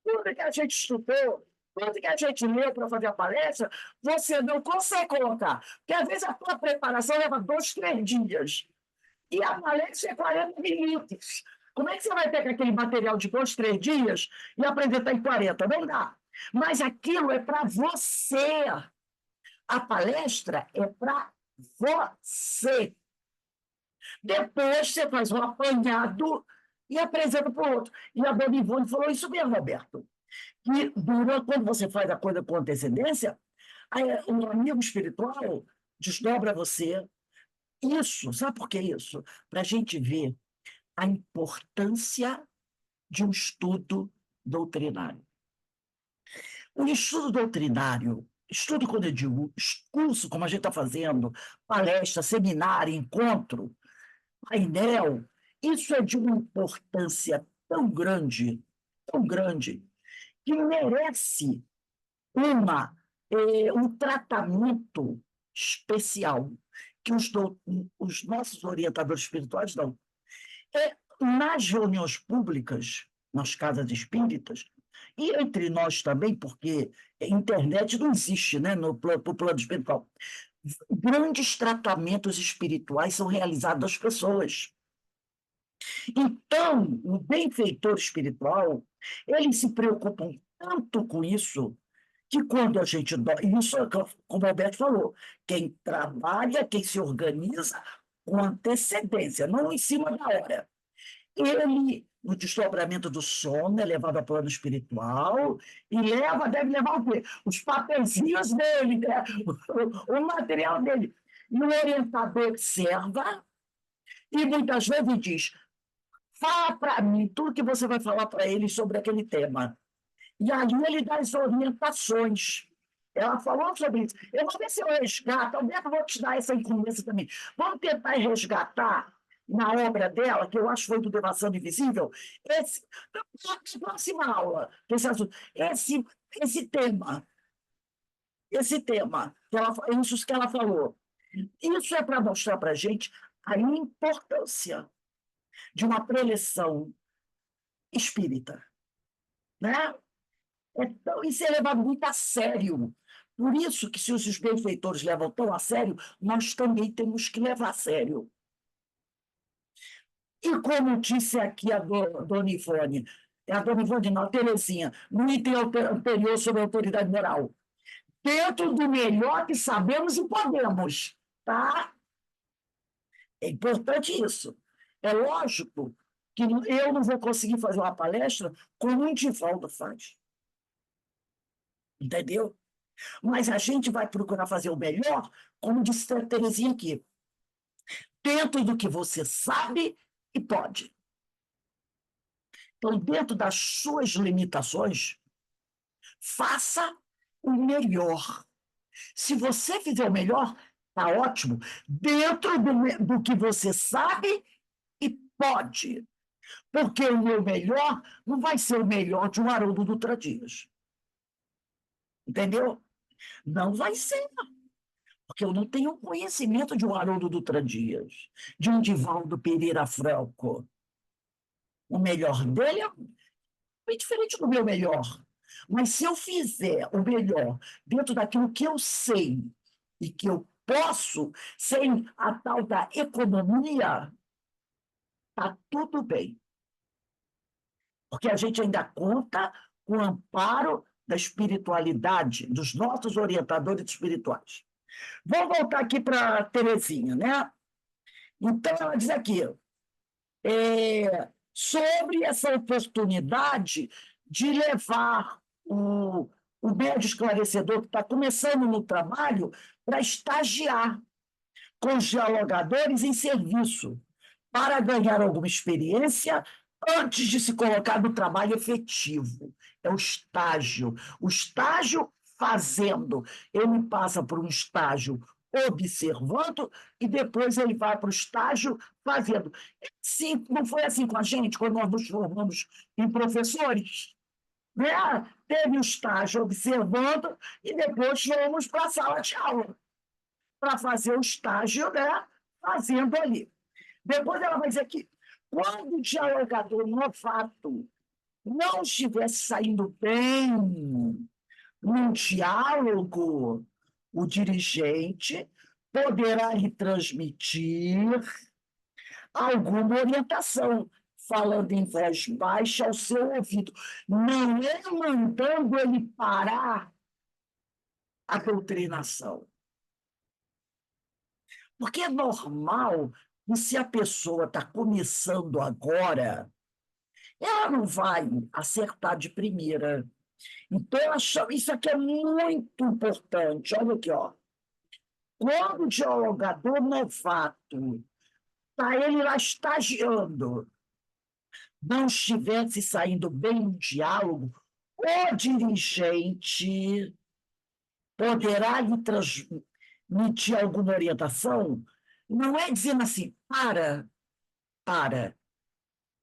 Speaker 1: Tudo que a gente estudou, tudo que a gente leu para fazer a palestra, você não consegue colocar. Porque às vezes a tua preparação leva 2, 3 dias. E a palestra é 40 minutos. Como é que você vai pegar aquele material de 2, 3 dias e apresentar em 40? Não dá. Mas aquilo é para você. A palestra é para você. Depois você faz um apanhado e apresenta para o outro. E a Dona Ivone falou isso mesmo, Roberto. Que quando você faz a coisa com antecedência, aí, um amigo espiritual desdobra você. Isso, sabe por que isso? Para a gente ver a importância de um estudo doutrinário. O estudo doutrinário, estudo quando eu digo curso, como a gente está fazendo, palestra, seminário, encontro, painel, isso é de uma importância tão grande, que merece uma, um tratamento especial que os nossos orientadores espirituais dão. Nas reuniões públicas, nas casas espíritas, e entre nós também, porque a internet não existe, né, no plano espiritual, grandes tratamentos espirituais são realizados às pessoas. Então, o benfeitor espiritual, eles se preocupam tanto com isso, que quando a gente... Isso, como o Alberto falou, quem trabalha, quem se organiza com antecedência, não em cima da hora. Ele, no desdobramento do sono, é levado ao plano espiritual e deve levar o quê? Os papelzinhos dele, né? O material dele. E o orientador observa e muitas vezes diz: fala para mim tudo que você vai falar para ele sobre aquele tema. E ali ele dá as orientações. Ela falou sobre isso. Eu vou ver se eu resgato. Alberto, vou te dar essa incumbência também. Vamos tentar resgatar na obra dela, que eu acho que foi do Devassando Invisível, na próxima aula, esse tema. Esse tema, isso que ela falou. Isso é para mostrar para a gente a importância de uma preleção espírita, né? Então, isso é levado muito a sério. Por isso que, se os benfeitores levam tão a sério, nós também temos que levar a sério. E como disse aqui a Dona Ivone, a Dona Ivone não, a Terezinha, no item anterior sobre a autoridade moral, dentro do melhor que sabemos e podemos, tá? É importante isso. É lógico que eu não vou conseguir fazer uma palestra como o Divaldo faz. Entendeu? Mas a gente vai procurar fazer o melhor, como disse a Terezinha aqui, dentro do que você sabe e pode. Então, dentro das suas limitações, faça o melhor. Se você fizer o melhor, está ótimo, dentro do que você sabe e pode. Porque o meu melhor não vai ser o melhor de um Haroldo Dutra Dias. Entendeu? Não vai ser. Porque eu não tenho conhecimento de um Haroldo Dutra Dias, de um Divaldo Pereira Franco. O melhor dele é bem diferente do meu melhor. Mas se eu fizer o melhor dentro daquilo que eu sei e que eu posso, sem a tal da economia, está tudo bem. Porque a gente ainda conta com o amparo da espiritualidade, dos nossos orientadores espirituais. Vou voltar aqui para a Terezinha, né? Então, ela diz aqui, sobre essa oportunidade de levar o médio esclarecedor que está começando no trabalho para estagiar com os dialogadores em serviço, para ganhar alguma experiência antes de se colocar no trabalho efetivo. É o estágio. O estágio fazendo. Ele passa por um estágio observando e depois ele vai para o estágio fazendo. Sim, não foi assim com a gente, quando nós nos formamos em professores? Né? Teve o estágio observando e depois fomos para a sala de aula para fazer o estágio, né? Fazendo ali. Depois ela vai dizer que quando o dialogador novato não estivesse saindo bem num diálogo, o dirigente poderá lhe transmitir alguma orientação, falando em voz baixa ao seu ouvido. Não é mandando ele parar a doutrinação. Porque é normal que, se a pessoa está começando agora, ela não vai acertar de primeira. Então, isso aqui é muito importante. Olha aqui, ó. Quando o dialogador novato está ele lá estagiando, não estivesse saindo bem no diálogo, o dirigente poderá lhe transmitir alguma orientação, não é dizendo assim, para,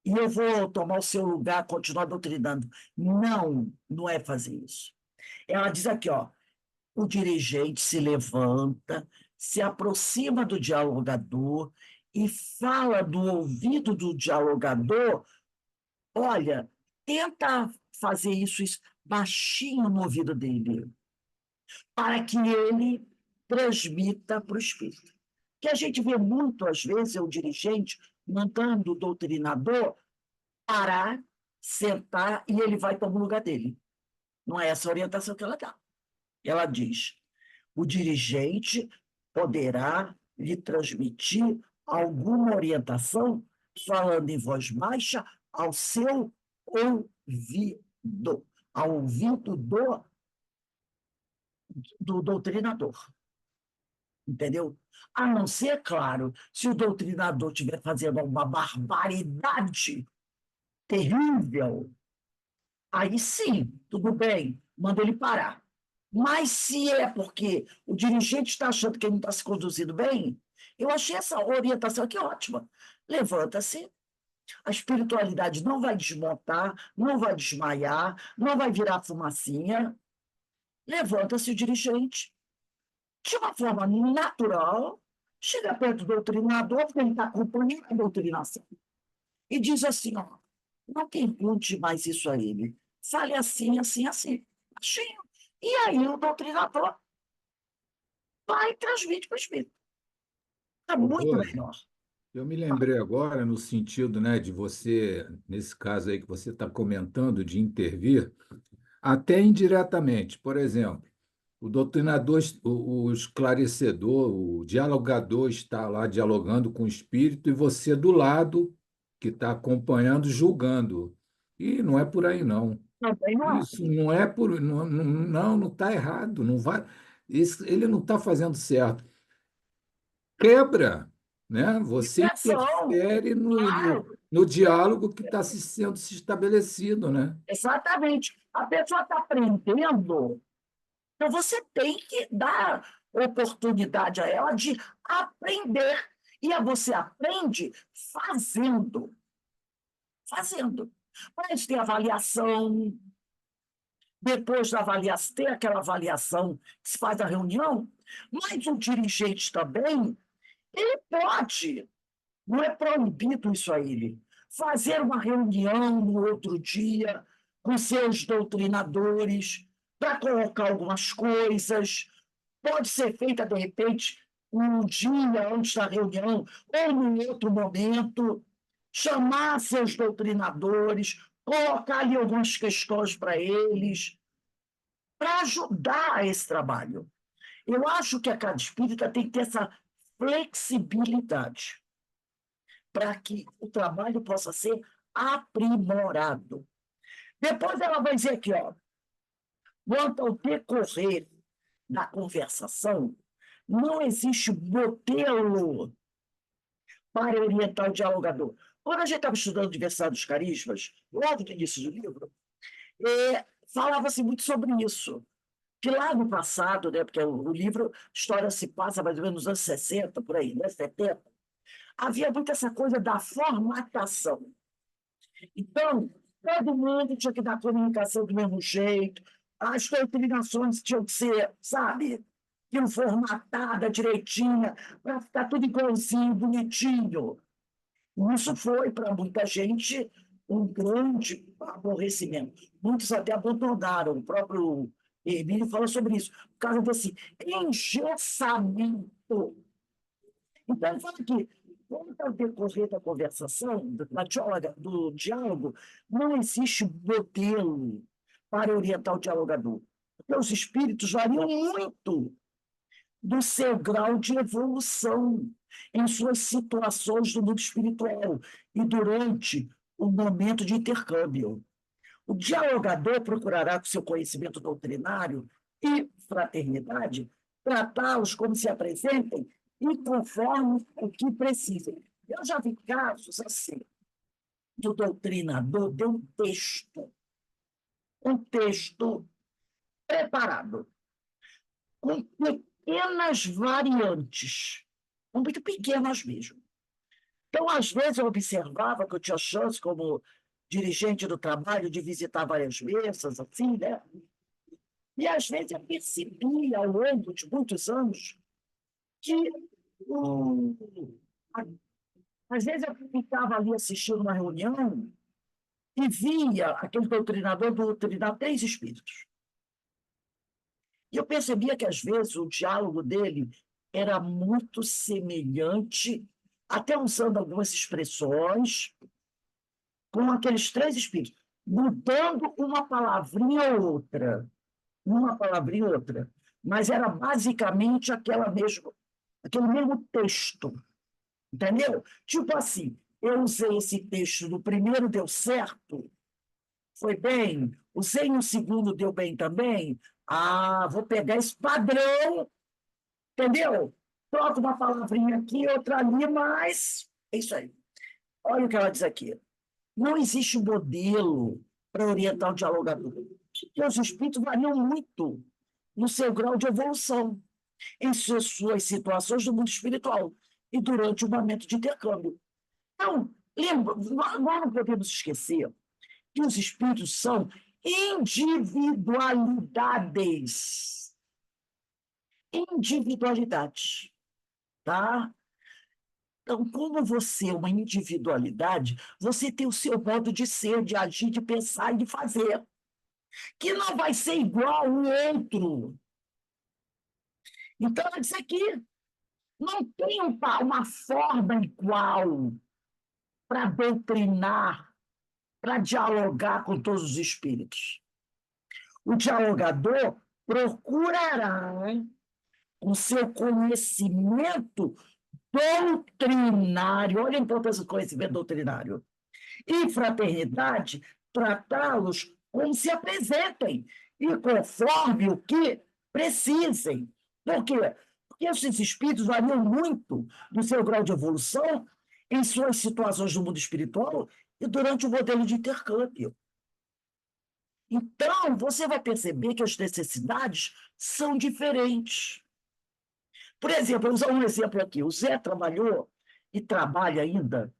Speaker 1: e eu vou tomar o seu lugar, continuar doutrinando. Não, não é fazer isso. Ela diz aqui, ó, o dirigente se levanta, se aproxima do dialogador e fala do ouvido do dialogador, olha, tenta fazer isso baixinho no ouvido dele, para que ele transmita para o espírito. Que a gente vê muito, às vezes, é o dirigente mandando o doutrinador parar, sentar, e ele vai para o lugar dele. Não é essa a orientação que ela dá. Ela diz, o dirigente poderá lhe transmitir alguma orientação, falando em voz baixa, ao seu ouvido, ao ouvido do doutrinador. Entendeu? A não ser, claro, se o doutrinador estiver fazendo uma barbaridade terrível, aí sim, tudo bem, manda ele parar. Mas se é porque o dirigente está achando que ele não está se conduzindo bem, eu achei essa orientação aqui ótima. Levanta-se, a espiritualidade não vai desmontar, não vai desmaiar, não vai virar fumacinha. Levanta-se o dirigente, de uma forma natural, chega perto do doutrinador, porque ele está acompanhando a doutrinação, e diz assim, ó, não pergunte mais isso a ele. Fale assim, assim, assim. Baixinho. E aí o doutrinador vai e transmite para o espírito. Está
Speaker 3: Ô,
Speaker 1: muito
Speaker 3: Rose,
Speaker 1: melhor.
Speaker 3: eu me lembrei agora no sentido, né, de você, nesse caso aí que você está comentando, de intervir, até indiretamente. Por exemplo, o doutrinador, o esclarecedor, o dialogador está lá dialogando com o espírito e você do lado que está acompanhando, julgando. E não é por aí, não.
Speaker 1: Também não é.
Speaker 3: Isso não é por. Não, não está errado. Não vai, ele não está fazendo certo. Quebra, né? Você
Speaker 1: Diversão.
Speaker 3: interfere
Speaker 1: Claro,
Speaker 3: no diálogo que está sendo se estabelecido, né?
Speaker 1: exatamente. A pessoa está aprendendo, então você tem que dar oportunidade a ela de aprender. E você aprende fazendo. Fazendo. Mas tem avaliação, depois da avaliação, tem aquela avaliação que se faz a reunião, mas o dirigente também, ele pode, não é proibido isso a ele, fazer uma reunião no outro dia com seus doutrinadores para colocar algumas coisas. Pode ser feita, de repente, um dia antes da reunião ou num outro momento, chamar seus doutrinadores, colocar ali algumas questões para eles, para ajudar esse trabalho. Eu acho que a casa espírita tem que ter essa flexibilidade para que o trabalho possa ser aprimorado. Depois ela vai dizer aqui, ó, quanto ao decorrer da conversação, não existe modelo para orientar o dialogador. Quando a gente estava estudando Diversidade dos Carismas, logo no início do livro, falava-se muito sobre isso. Que lá no passado, né, porque o livro, a história se passa mais ou menos nos anos 60, por aí, né, 70, havia muito essa coisa da formatação. Então, todo mundo tinha que dar comunicação do mesmo jeito, as doutrinações tinham que ser, sabe, formatada direitinha, para ficar tudo igualzinho, bonitinho. Isso foi, para muita gente, um grande aborrecimento. Muitos até abandonaram. O próprio Emílio fala sobre isso, por causa desse engessamento. Então, ele fala que, quanto ao decorrer da conversação, do diálogo, não existe modelo para orientar o dialogador. Porque os espíritos variam muito do seu grau de evolução em suas situações do mundo espiritual e durante o momento de intercâmbio. O dialogador procurará, com seu conhecimento doutrinário e fraternidade, tratá-los como se apresentem e conforme o que precisem. Eu já vi casos assim, do doutrinador deu um texto preparado, com pequenas variantes, muito pequenas mesmo. Então, às vezes, eu observava que eu tinha chance, como dirigente do trabalho, de visitar várias mesas, assim, né? E, às vezes, eu percebia, ao longo de muitos anos, que, às vezes, eu ficava ali assistindo uma reunião e via aquele doutrinador doutrinar 3 espíritos. E eu percebia que, às vezes, o diálogo dele era muito semelhante, até usando algumas expressões, com aqueles 3 espíritos, mudando uma palavrinha ou outra, mas era basicamente aquele mesmo texto, entendeu? Tipo assim, eu usei esse texto no primeiro, deu certo, foi bem, usei no segundo, deu bem também, vou pegar esse padrão, entendeu? Troca uma palavrinha aqui, outra ali, mas é isso aí. Olha o que ela diz aqui. Não existe modelo para orientar o dialogador, porque os espíritos variam muito no seu grau de evolução, em suas situações do mundo espiritual e durante o momento de intercâmbio. Então, lembra, nós não podemos esquecer que os espíritos são individualidades. Individualidades, tá? Então, como você é uma individualidade, você tem o seu modo de ser, de agir, de pensar e de fazer, que não vai ser igual ao outro. Então, isso aqui não tem uma forma igual para doutrinar, para dialogar com todos os espíritos. O dialogador procurará, com seu conhecimento doutrinário, olha a importância do conhecimento doutrinário, e fraternidade, tratá-los como se apresentem e conforme o que precisem. Por quê? Porque esses espíritos variam muito no seu grau de evolução em suas situações do mundo espiritual e durante o modelo de intercâmbio. Então, você vai perceber que as necessidades são diferentes. Por exemplo, vou usar um exemplo aqui. O Zé trabalhou e trabalha ainda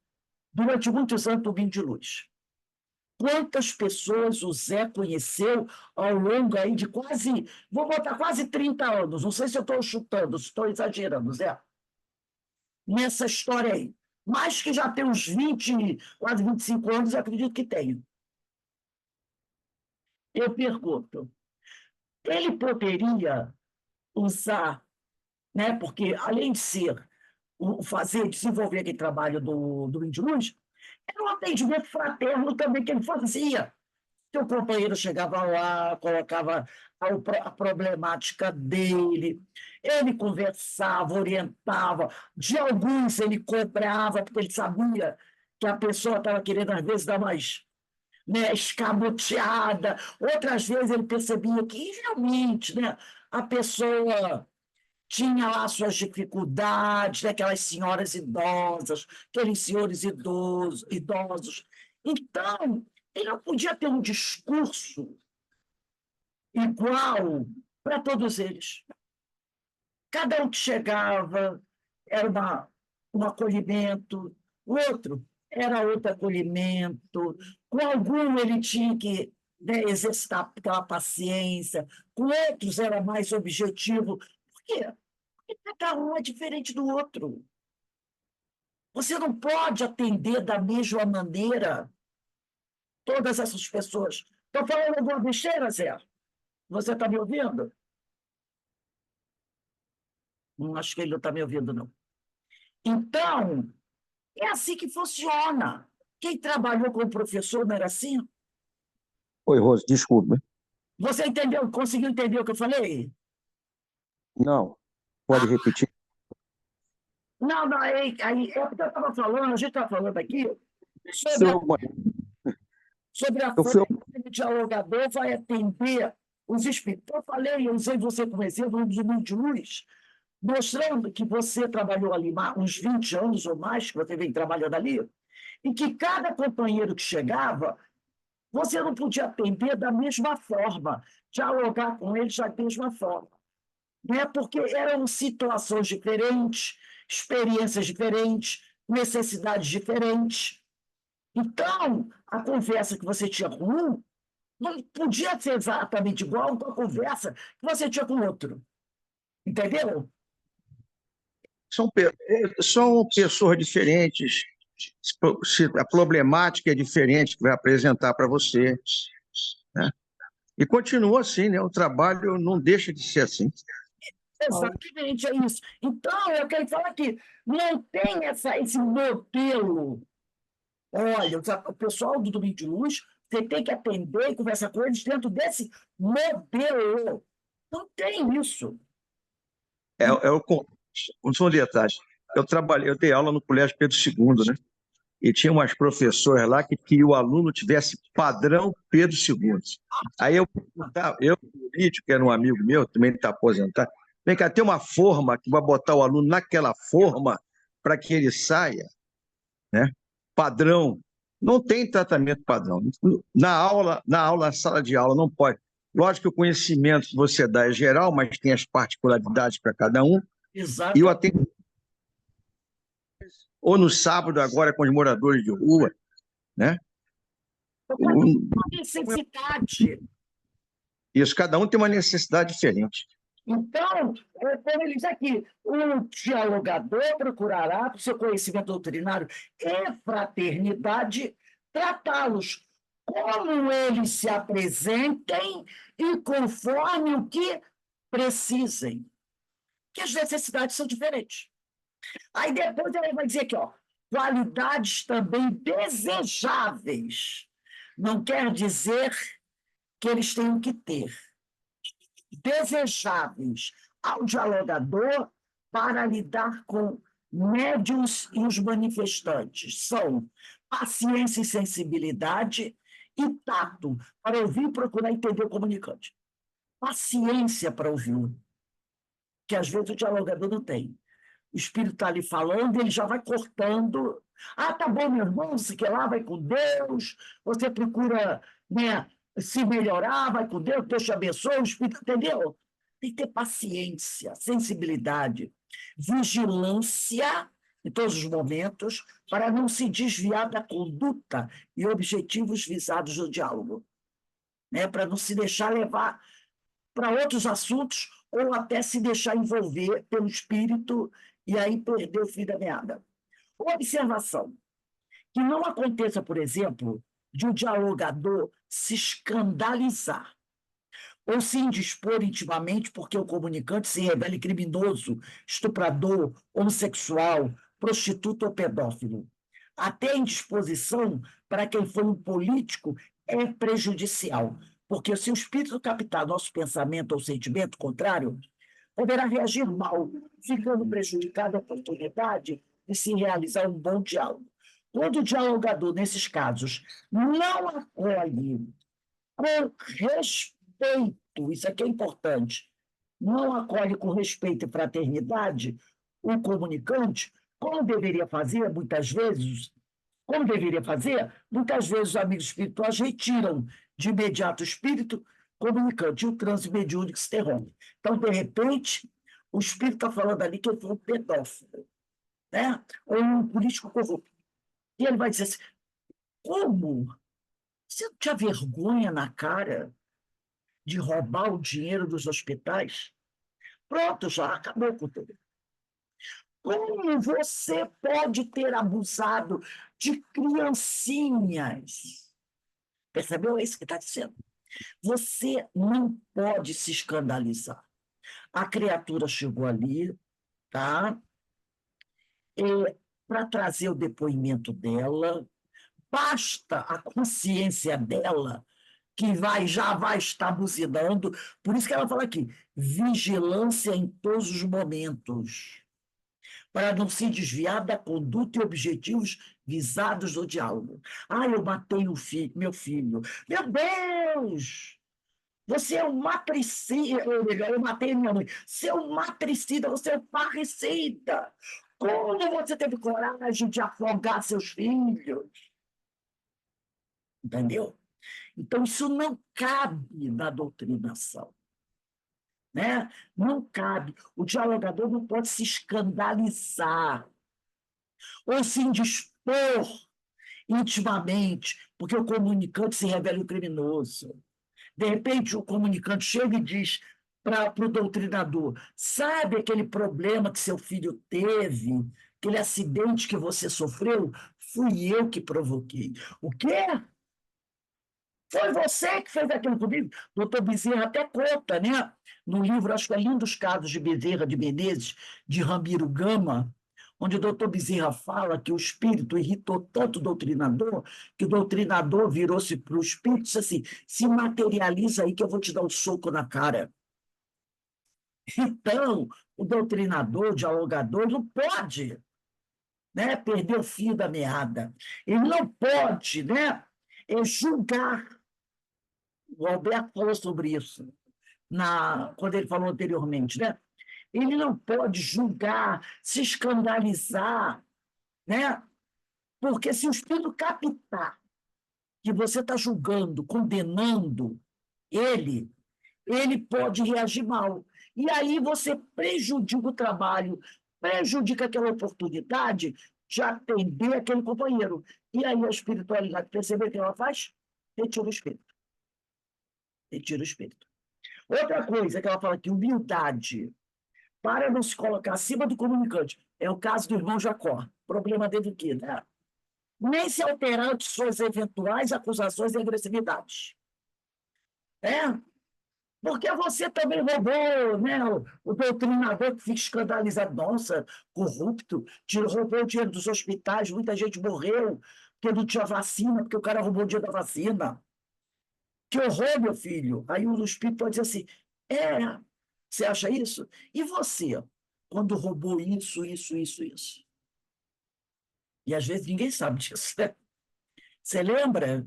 Speaker 1: durante muitos anos no Binho de Luz. Quantas pessoas o Zé conheceu ao longo aí de vou botar quase 30 anos, não sei se eu estou chutando, se estou exagerando, Zé, nessa história aí. mas que já tem uns 20, quase 25 anos, eu acredito que tenho. Eu pergunto, ele poderia usar, né, porque além de ser desenvolver aquele trabalho do Índio Luz, era um atendimento fraterno também que ele fazia. Seu companheiro chegava lá, colocava a problemática dele, ele conversava, orientava, de alguns ele cobrava, porque ele sabia que a pessoa estava querendo, às vezes, dar mais, né, escamoteada, outras vezes ele percebia que realmente, né, a pessoa tinha lá suas dificuldades, né, aquelas senhoras idosas, aqueles senhores idosos. Então, ele não podia ter um discurso igual para todos eles. Cada um que chegava era um acolhimento, o outro era outro acolhimento, com algum ele tinha que, né, exercitar aquela paciência, com outros era mais objetivo. Por quê? Porque cada um é diferente do outro. Você não pode atender da mesma maneira todas essas pessoas. Estou falando alguma besteira, Zé? Você está me ouvindo? Não acho que ele não está me ouvindo, não. Então, é assim que funciona. Quem trabalhou como professor não era assim?
Speaker 2: Oi, Rose, desculpa.
Speaker 1: Você entendeu? Conseguiu entender o que eu falei?
Speaker 2: Não, pode
Speaker 1: Ah,
Speaker 2: repetir?
Speaker 1: não, não, é porque eu estava falando, a gente estava falando aqui sobre a,
Speaker 2: Seu-
Speaker 1: sobre a
Speaker 2: Eu fui,
Speaker 1: forma que o dialogador vai atender os espíritos. Eu falei, eu usei você como exemplo, um dos mundos de luz, mostrando que você trabalhou ali uns 20 anos ou mais, que você vem trabalhando ali, e que cada companheiro que chegava, você não podia atender da mesma forma, dialogar com eles da mesma forma, né? Porque eram situações diferentes, experiências diferentes, necessidades diferentes. Então, a conversa que você tinha com um não podia ser exatamente igual com a conversa que você tinha com o outro. Entendeu?
Speaker 2: são pessoas diferentes, a problemática é diferente que vai apresentar para você, né? E continua assim, né? O trabalho não deixa de ser assim.
Speaker 1: Exatamente, é isso. Então, eu quero falar que não tem esse modelo. Olha, o pessoal do Domingo de Luz, você tem que atender e conversar com eles dentro desse modelo. Não tem isso.
Speaker 2: É são detalhes. Eu dei aula no Colégio Pedro II, né? E tinha umas professoras lá que o aluno tivesse padrão Pedro II. Aí o Lítio, que era um amigo meu, também está aposentado, vem cá, tem uma forma que vai botar o aluno naquela forma para que ele saia, né? Padrão. Não tem tratamento padrão. Na sala de aula, não pode. Lógico que o conhecimento que você dá é geral, mas tem as particularidades para cada um. E o
Speaker 1: Exato.
Speaker 2: atendimento, ou no sábado, agora com os moradores de rua, né?
Speaker 1: Uma necessidade.
Speaker 2: Isso, cada um tem uma necessidade diferente.
Speaker 1: Então, como ele diz aqui, o dialogador procurará, por seu conhecimento doutrinário e fraternidade, tratá-los como eles se apresentem e conforme o que precisem, que as necessidades são diferentes. Aí depois ele vai dizer aqui, ó, qualidades também desejáveis. Não quer dizer que eles tenham que ter. Desejáveis ao dialogador para lidar com médiuns e os manifestantes são paciência e sensibilidade e tato para ouvir e procurar entender o comunicante. Paciência para ouvir, que às vezes o dialogador não tem. O espírito está ali falando, ele já vai cortando. Ah, tá bom, meu irmão, você quer lá, vai com Deus, você procura, né, se melhorar, vai com Deus, Deus te abençoe, o espírito, entendeu? Tem que ter paciência, sensibilidade, vigilância em todos os momentos, para não se desviar da conduta e objetivos visados no diálogo, né? Para não se deixar levar para outros assuntos ou até se deixar envolver pelo espírito e aí perder o fio da meada. Observação. Que não aconteça, por exemplo, de o dialogador se escandalizar ou se indispor intimamente porque o comunicante se revele criminoso, estuprador, homossexual, prostituto ou pedófilo. Até a indisposição para quem foi um político é prejudicial, porque se o espírito captar nosso pensamento ou sentimento contrário, poderá reagir mal, ficando prejudicada a oportunidade de se realizar um bom diálogo. Quando o dialogador, nesses casos, não acolhe com respeito, isso aqui é importante, não acolhe com respeito e fraternidade o comunicante, como deveria fazer, muitas vezes os amigos espirituais retiram de imediato o espírito comunicante e o transe mediúnico se interrompe. Então, de repente, o espírito está falando ali que ele foi um pedófilo, né? Ou um político corrupto. E ele vai dizer assim, como? Você não tinha vergonha na cara de roubar o dinheiro dos hospitais? Pronto, já acabou com tudo. Como você pode ter abusado de criancinhas? Percebeu? É isso que está dizendo. Você não pode se escandalizar. A criatura chegou ali, tá? Para trazer o depoimento dela, basta a consciência dela que já vai estar buzinando. Por isso que ela fala aqui, vigilância em todos os momentos, para não se desviar da conduta e objetivos visados no diálogo. Ah, eu matei meu filho. Meu Deus! Você é um matricida. Eu matei minha mãe. Você é um matricida, você é um parricida. Como você teve coragem de afogar seus filhos? Entendeu? Então, isso não cabe na doutrinação. Né? Não cabe. O dialogador não pode se escandalizar ou se indispor intimamente, porque o comunicante se revela um criminoso. De repente, o comunicante chega e diz para o doutrinador: sabe aquele problema que seu filho teve, aquele acidente que você sofreu? Fui eu que provoquei. O quê? Foi você que fez aquilo comigo? Doutor Bezerra até conta, né? No livro, acho que é Lindos Casos de Bezerra de Menezes, de Ramiro Gama, onde o doutor Bezerra fala que o espírito irritou tanto o doutrinador, que o doutrinador virou-se para o espírito e disse assim: se materializa aí que eu vou te dar um soco na cara. Então, o doutrinador, o dialogador, não pode, né, perder o fio da meada. Ele não pode, né, julgar. O Alberto falou sobre isso quando ele falou anteriormente, né? Ele não pode julgar, se escandalizar, né? Porque se o espírito captar que você está julgando, condenando ele, ele pode reagir mal. E aí você prejudica o trabalho, prejudica aquela oportunidade de atender aquele companheiro. E aí a espiritualidade, percebeu o que ela faz? Retira o espírito. Retira o espírito. Outra coisa que ela fala aqui, humildade, para não se colocar acima do comunicante. É o caso do irmão Jacó. O problema dele é o quê, né? Nem se alterar ante suas eventuais acusações e agressividades. É? Porque você também roubou, né? O doutrinador que fica escandalizado, nossa, corrupto, roubou o dinheiro dos hospitais, muita gente morreu porque não tinha vacina, porque o cara roubou o dinheiro da vacina. Que horror, meu filho. Aí o espírito pode dizer assim, você acha isso? E você, quando roubou isso, isso, isso, isso? E às vezes ninguém sabe disso, né? Você lembra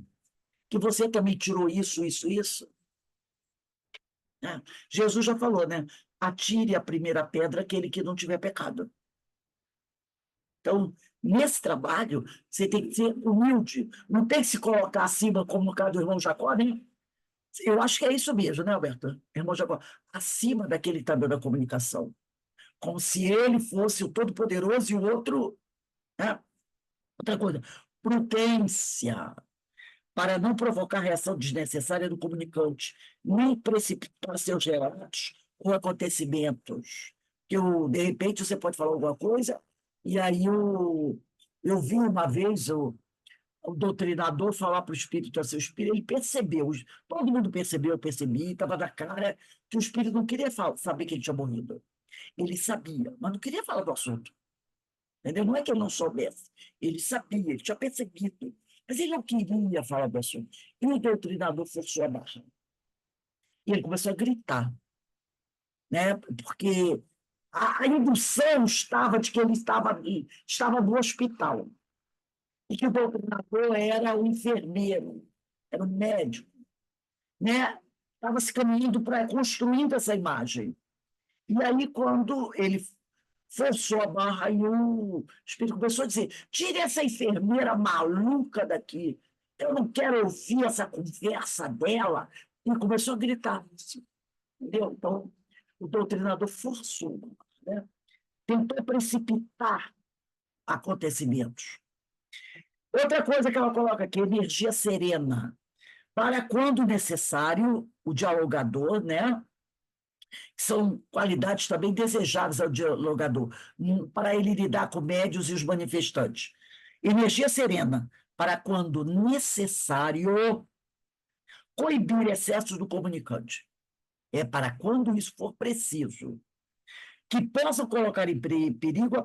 Speaker 1: que você também tirou isso, isso, isso? Jesus já falou, né? Atire a primeira pedra aquele que não tiver pecado. Então, nesse trabalho, você tem que ser humilde, não tem que se colocar acima, como no caso do irmão Jacó, né? Eu acho que é isso mesmo, né, Alberto? Irmão Jacó, acima daquele que está dando a comunicação. Como se ele fosse o Todo-Poderoso e o outro. Né? Outra coisa, prudência, para não provocar reação desnecessária do comunicante, nem precipitar seus relatos ou acontecimentos. Que de repente você pode falar alguma coisa, e aí Eu vi uma vez o doutrinador falar para o espírito assim, o espírito, ele percebeu, todo mundo percebeu, eu percebi, estava na cara que o espírito não queria saber que ele tinha morrido. Ele sabia, mas não queria falar do assunto. Entendeu? Não é que ele não soubesse, ele sabia, ele tinha percebido, mas ele não queria falar do assunto. E o doutrinador forçou a barra. E ele começou a gritar, né? Porque a indução estava de que ele estava no hospital, e que o doutrinador era o enfermeiro, era o médico, né? Estava se caminhando para construindo essa imagem. E aí, quando ele forçou a barra, e o espírito começou a dizer: tire essa enfermeira maluca daqui, eu não quero ouvir essa conversa dela. E começou a gritar. Entendeu? Então, o doutrinador forçou, né? Tentou precipitar acontecimentos. Outra coisa que ela coloca aqui, energia serena. Para quando necessário, o dialogador, né? São qualidades também desejáveis ao dialogador, para ele lidar com médios e os manifestantes. Energia serena, para quando necessário, coibir excessos do comunicante. É para quando isso for preciso. Que possam colocar em perigo a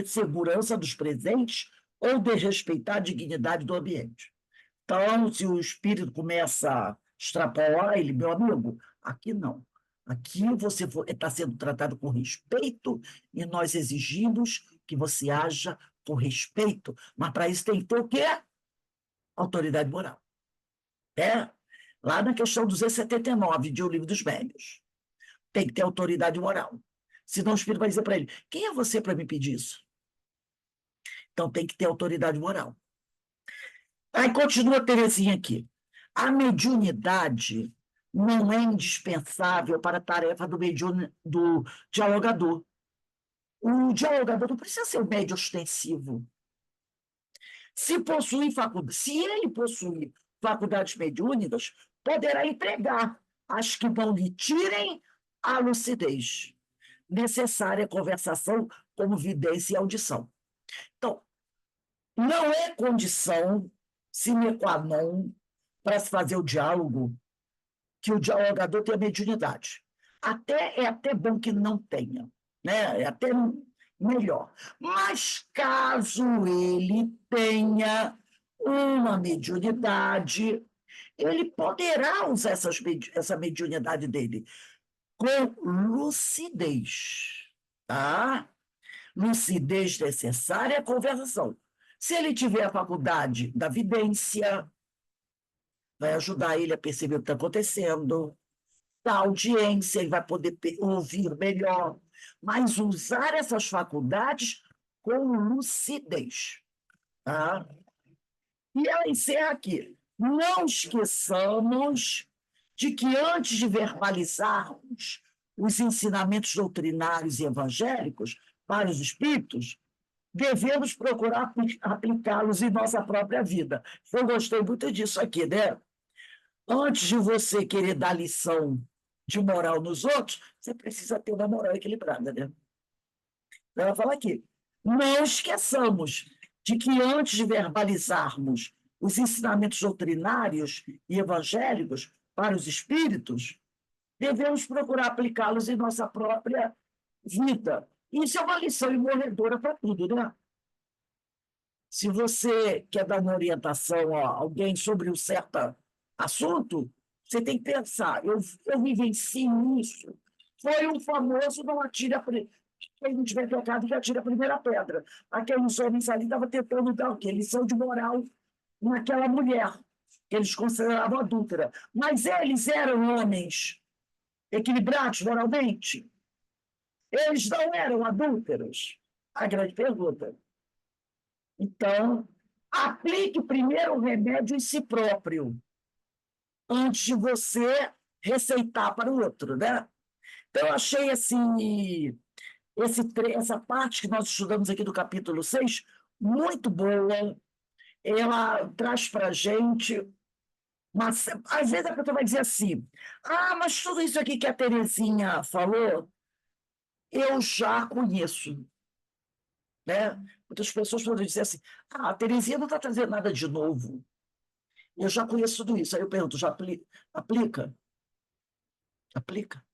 Speaker 1: segurança dos presentes ou desrespeitar a dignidade do ambiente. Então, se o espírito começa a extrapolar, ele, meu amigo, aqui não. Aqui você está sendo tratado com respeito e nós exigimos que você haja com respeito. Mas para isso tem que ter o quê? Autoridade moral. Lá na questão 279 de O Livro dos Médiuns. Tem que ter autoridade moral. Senão o espírito vai dizer para ele: quem é você para me pedir isso? Então tem que ter autoridade moral. Aí continua a Terezinha aqui. A mediunidade não é indispensável para a tarefa do dialogador. O dialogador não precisa ser um médio ostensivo. Se ele possuir faculdades mediúnicas, poderá empregar as que não lhe tirem a lucidez necessária à conversação, como vidência e audição. Então, não é condição sine qua non para se fazer o diálogo que o dialogador tenha mediunidade. É até bom que não tenha, né? É até melhor. Mas caso ele tenha uma mediunidade, ele poderá usar essa mediunidade dele com lucidez, tá? Lucidez necessária à conversação. Se ele tiver a faculdade da vidência, vai ajudar ele a perceber o que está acontecendo. Da audiência, ele vai poder ouvir melhor. Mas usar essas faculdades com lucidez. Tá? E ela encerra aqui. Não esqueçamos de que antes de verbalizarmos os ensinamentos doutrinários e evangélicos para os espíritos, devemos procurar aplicá-los em nossa própria vida. Eu gostei muito disso aqui, né? Antes de você querer dar lição de moral nos outros, você precisa ter uma moral equilibrada, né? Ela fala aqui, não esqueçamos de que antes de verbalizarmos os ensinamentos doutrinários e evangélicos para os espíritos, devemos procurar aplicá-los em nossa própria vida. Isso é uma lição imorredora para tudo, né? Se você quer dar uma orientação a alguém sobre um certo assunto, você tem que pensar: eu vivencio isso. Foi um famoso não atire a quem não tiver pecado que atire a primeira pedra. Aqueles homens ali estavam tentando dar o quê? Lição de moral naquela mulher que eles consideravam adúltera. Mas eles eram homens equilibrados moralmente? Eles não eram adúlteros? A grande pergunta. Então, aplique primeiro o remédio em si próprio, antes de você receitar para o outro, né? Então, eu achei assim, essa parte que nós estudamos aqui do capítulo 6 muito boa. Ela traz para a gente. Mas, às vezes a pessoa vai dizer assim: mas tudo isso aqui que a Terezinha falou, eu já conheço, né? Muitas pessoas podem dizer assim, a Terezinha não está trazendo nada de novo. Eu já conheço tudo isso. Aí eu pergunto, já aplica? Aplica.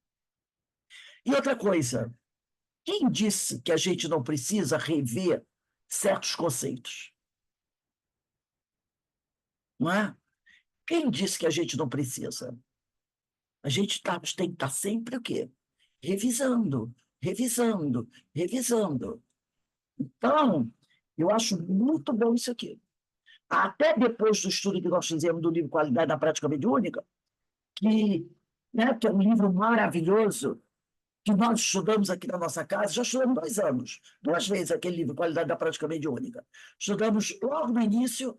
Speaker 1: E outra coisa, quem disse que a gente não precisa rever certos conceitos? Não é? Quem disse que a gente não precisa? A gente tem que estar sempre o quê? Revisando, revisando, revisando. Então, eu acho muito bom isso aqui. Até depois do estudo que nós fizemos do livro Qualidade da Prática Mediúnica, que, né, que é um livro maravilhoso, que nós estudamos aqui na nossa casa, já estudamos 2 anos, 2 vezes aquele livro, Qualidade da Prática Mediúnica. Estudamos logo no início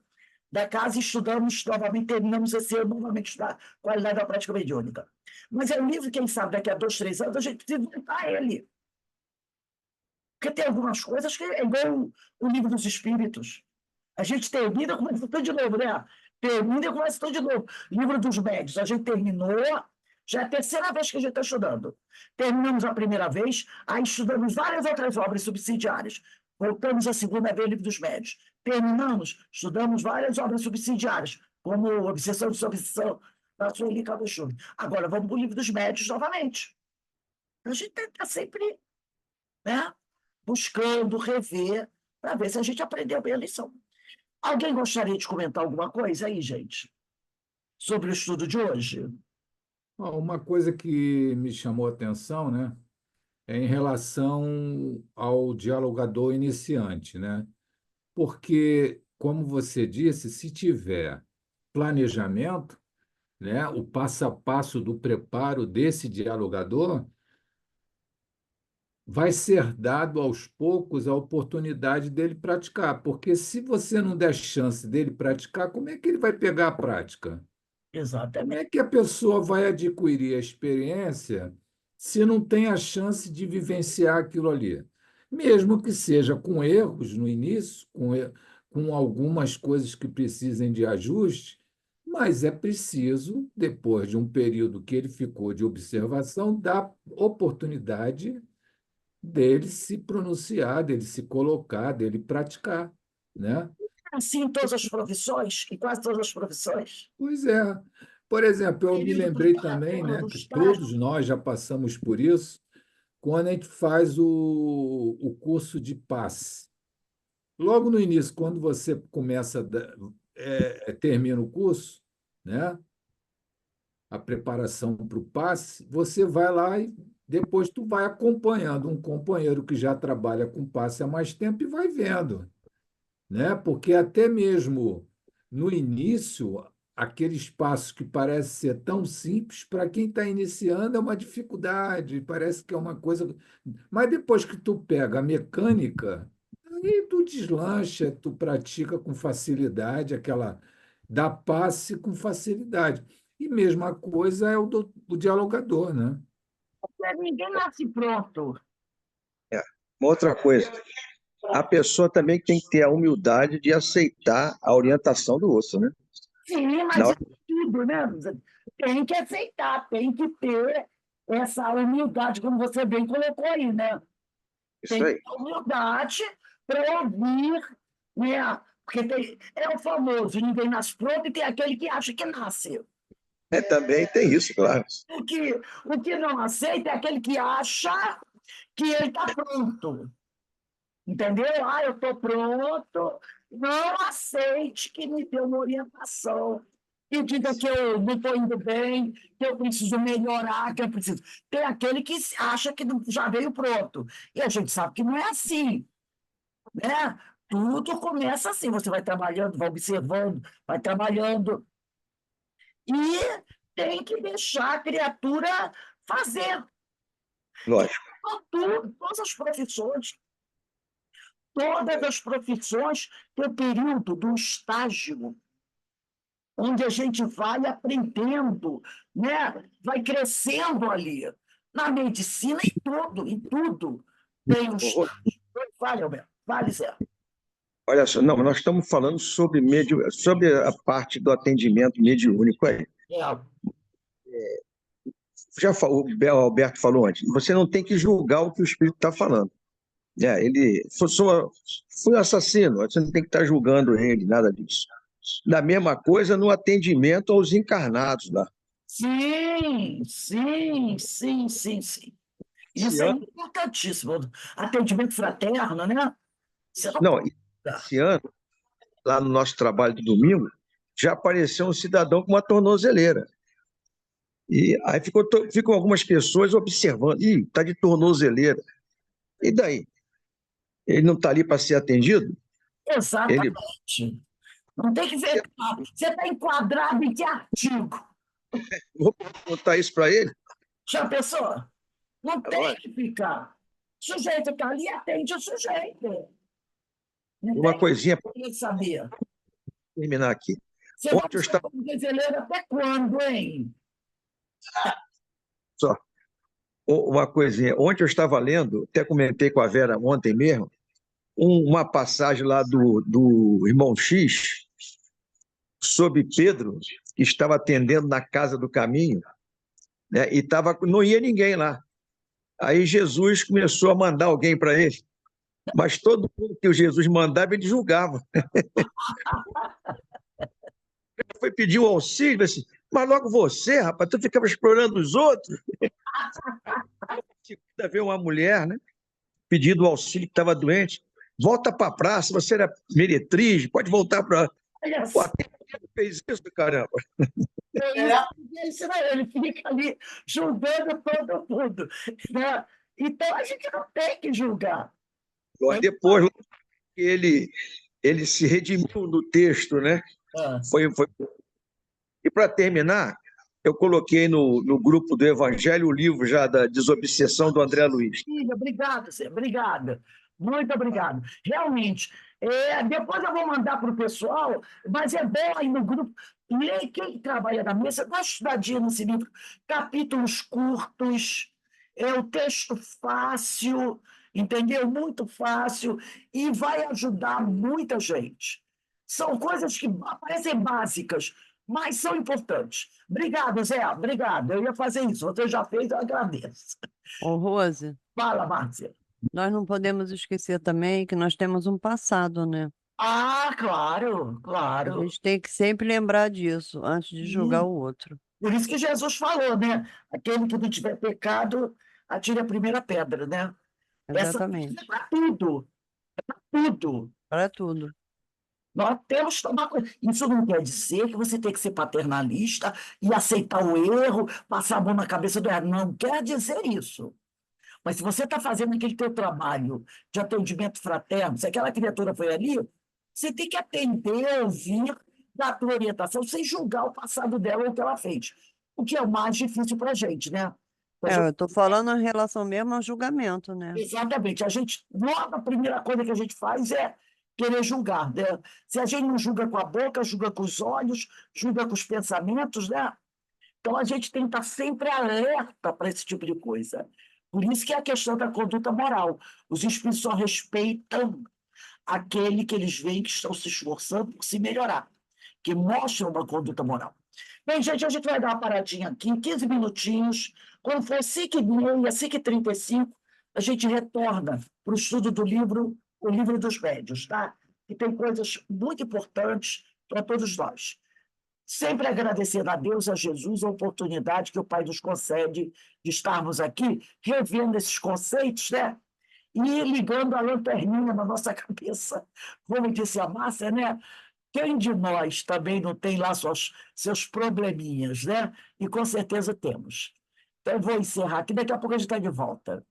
Speaker 1: da casa e estudamos novamente, terminamos esse ano novamente estudar Qualidade da Prática Mediúnica. Mas é um livro, quem sabe, daqui a 2, 3 anos, a gente precisa voltar a ele. Porque tem algumas coisas que é igual o livro dos Espíritos. A gente termina e começa tudo de novo, né? Termina e começa tudo de novo. Livro dos Médios, a gente terminou, já é a terceira vez que a gente está estudando. Terminamos a primeira vez, aí estudamos várias outras obras subsidiárias. Voltamos a segunda vez, Livro dos Médios. Terminamos, estudamos várias obras subsidiárias, como Obsessão de Obsessão, da Sueli Cabuchumi. Agora vamos para o Livro dos Médios novamente. A gente está sempre, né, buscando rever, para ver se a gente aprendeu bem a lição. Alguém gostaria de comentar alguma coisa aí, gente, sobre o estudo de hoje?
Speaker 3: Uma coisa que me chamou a atenção, né, é em relação ao dialogador iniciante, né? Porque, como você disse, se tiver planejamento, né, o passo a passo do preparo desse dialogador, vai ser dado aos poucos a oportunidade dele praticar, porque se você não der chance dele praticar, como é que ele vai pegar a prática? Como
Speaker 1: Exatamente.
Speaker 3: é que a pessoa vai adquirir a experiência se não tem a chance de vivenciar aquilo ali? Mesmo que seja com erros no início, com algumas coisas que precisem de ajuste, mas é preciso, depois de um período que ele ficou de observação, dar oportunidade dele se pronunciar, dele se colocar, dele praticar, né?
Speaker 1: Assim em todas as profissões, em quase todas as profissões.
Speaker 3: Pois é. Por exemplo, eu me
Speaker 1: Período
Speaker 3: lembrei também,
Speaker 1: preparatório,
Speaker 3: né,
Speaker 1: do
Speaker 3: que
Speaker 1: estágio.
Speaker 3: todos nós já passamos por isso, quando a gente faz o curso de passe. Logo no início, quando você começa, termina o curso, né, a preparação para o passe, você vai lá e depois tu vai acompanhando um companheiro que já trabalha com passe há mais tempo e vai vendo, né? Porque até mesmo no início, aquele espaço que parece ser tão simples, para quem está iniciando é uma dificuldade, parece que é uma coisa. Mas depois que tu pega a mecânica, aí tu deslancha, tu pratica com facilidade, aquela dá passe com facilidade. E mesma coisa é o dialogador, né?
Speaker 1: Ninguém nasce pronto.
Speaker 2: É. Uma outra coisa, a pessoa também tem que ter a humildade de aceitar a orientação do outro, né?
Speaker 1: Sim,
Speaker 2: Na
Speaker 1: mas
Speaker 2: hora,
Speaker 1: isso é tudo, né? Tem que aceitar, tem que ter essa humildade, como você bem colocou aí, né?
Speaker 2: isso
Speaker 1: Tem que
Speaker 2: aí.
Speaker 1: ter humildade para ouvir, né? Porque é o famoso, ninguém nasce pronto e tem aquele que acha que nasce.
Speaker 2: Também tem isso, claro.
Speaker 1: O que não aceita é aquele que acha que ele está pronto. Entendeu? Ah, eu estou pronto. Não aceite que me dê uma orientação. Que diga que eu não estou indo bem, que eu preciso melhorar, que eu preciso. Tem aquele que acha que já veio pronto. E a gente sabe que não é assim, né? Tudo começa assim, você vai trabalhando, vai observando, vai trabalhando. E tem que deixar a criatura fazer.
Speaker 2: Lógico.
Speaker 1: Tudo, todas as profissões têm o período do estágio, onde a gente vai aprendendo, né? Vai crescendo ali. Na medicina, em tudo tem um
Speaker 2: Ô,
Speaker 1: estágio. Vale, Alberto, vale, Zé.
Speaker 2: olha só, não, nós estamos falando sobre a parte do atendimento mediúnico aí.
Speaker 1: É,
Speaker 2: O Alberto falou antes, você não tem que julgar o que o espírito está falando. Ele foi um assassino, você não tem que estar julgando ele, nada disso. Da mesma coisa no atendimento aos encarnados lá.
Speaker 1: Sim, sim, sim, sim, sim.
Speaker 2: Esse
Speaker 1: Isso é
Speaker 2: ano,
Speaker 1: importantíssimo. Atendimento fraterno, né? Você não
Speaker 2: não,
Speaker 1: pode dar.
Speaker 2: esse ano, lá no nosso trabalho de domingo, já apareceu um cidadão com uma tornozeleira. E aí ficam algumas pessoas observando. Ih, está de tornozeleira. E daí? Ele não está ali para ser atendido? Ele,
Speaker 1: Exatamente. Não tem que ver. Você está enquadrado em que artigo?
Speaker 2: vou perguntar isso para ele
Speaker 1: Já pensou? Não tem
Speaker 2: agora.
Speaker 1: que ficar. O sujeito está ali, atende o sujeito. Não
Speaker 2: Uma
Speaker 1: tem
Speaker 2: coisinha para
Speaker 1: que saber.
Speaker 2: terminar aqui.
Speaker 1: Você vai
Speaker 2: Ontem eu
Speaker 1: ser
Speaker 2: estava
Speaker 1: brasileiro até quando, hein?
Speaker 2: só uma coisinha. Ontem eu estava lendo, até comentei com a Vera ontem mesmo, uma passagem lá do irmão X sobre Pedro, que estava atendendo na casa do caminho, né, e não ia ninguém lá. Aí Jesus começou a mandar alguém para ele, mas todo mundo que o Jesus mandava, ele julgava. Ele foi pedir o auxílio, assim, mas logo você, rapaz, tu ficava explorando os outros. Segunda vez uma mulher, né, pedindo o auxílio que estava doente, volta para a praça, você era meretriz, pode voltar para...
Speaker 1: Olha
Speaker 2: Pô,
Speaker 1: só,
Speaker 2: até ele fez isso, caramba.
Speaker 1: isso não, ele fica ali julgando todo mundo. Né? Então, a gente não tem que julgar.
Speaker 2: Mas depois ele se redimiu no texto, né?
Speaker 1: Ah,
Speaker 2: Foi. E para terminar, eu coloquei no grupo do Evangelho o livro já da Desobsessão do André Luiz.
Speaker 1: filha, obrigado, Zé, obrigada. Muito obrigado. Realmente, depois eu vou mandar para o pessoal, mas é bom aí no grupo. Ler quem trabalha na mesa, dá uma estudadinha nesse livro. Capítulos curtos, o texto fácil, entendeu? Muito fácil, e vai ajudar muita gente. São coisas que parecem básicas, mas são importantes. Obrigado, Zé, obrigado. Eu ia fazer isso, você já fez, eu agradeço.
Speaker 4: Ô, Rose,
Speaker 1: Fala, Márcia.
Speaker 4: nós não podemos esquecer também que nós temos um passado, né?
Speaker 1: Ah, claro,
Speaker 4: A
Speaker 1: claro.
Speaker 4: gente tem que sempre lembrar disso antes de julgar
Speaker 1: Sim.
Speaker 4: o outro.
Speaker 1: Por isso que Jesus falou, né? Aquele que não tiver pecado, atire a primeira pedra, né? Essa é
Speaker 4: Exatamente.
Speaker 1: para tudo, tudo.
Speaker 4: Para tudo.
Speaker 1: Nós temos que tomar coisa. Isso não quer dizer que você tem que ser paternalista e aceitar o erro, passar a mão na cabeça do erro. Não quer dizer isso. Mas se você está fazendo aquele teu trabalho de atendimento fraterno, se aquela criatura foi ali, você tem que atender, ouvir, dar a tua orientação, sem julgar o passado dela ou o que ela fez. O que é o mais difícil para a gente, né? Pra
Speaker 4: Eu
Speaker 1: gente-
Speaker 4: estou falando em relação mesmo ao julgamento, né?
Speaker 1: Exatamente. A gente, logo, a primeira coisa que a gente faz é querer julgar, né? Se a gente não julga com a boca, julga com os olhos, julga com os pensamentos, né? Então, a gente tem que estar sempre alerta para esse tipo de coisa. Por isso que é a questão da conduta moral. Os espíritos só respeitam aquele que eles veem que estão se esforçando por se melhorar, que mostram uma conduta moral. Bem, gente, a gente vai dar uma paradinha aqui, 15 minutinhos. Quando for 5h30, 5h35, a gente retorna para o estudo do livro O Livro dos Médiuns, tá? Que tem coisas muito importantes para todos nós. Sempre agradecendo a Deus, a Jesus, a oportunidade que o Pai nos concede de estarmos aqui, revendo esses conceitos, né? E ligando a lanterninha na nossa cabeça, como disse a Márcia, né? Quem de nós também não tem lá seus probleminhas, né? E com certeza temos. Então, eu vou encerrar aqui, daqui a pouco a gente está de volta.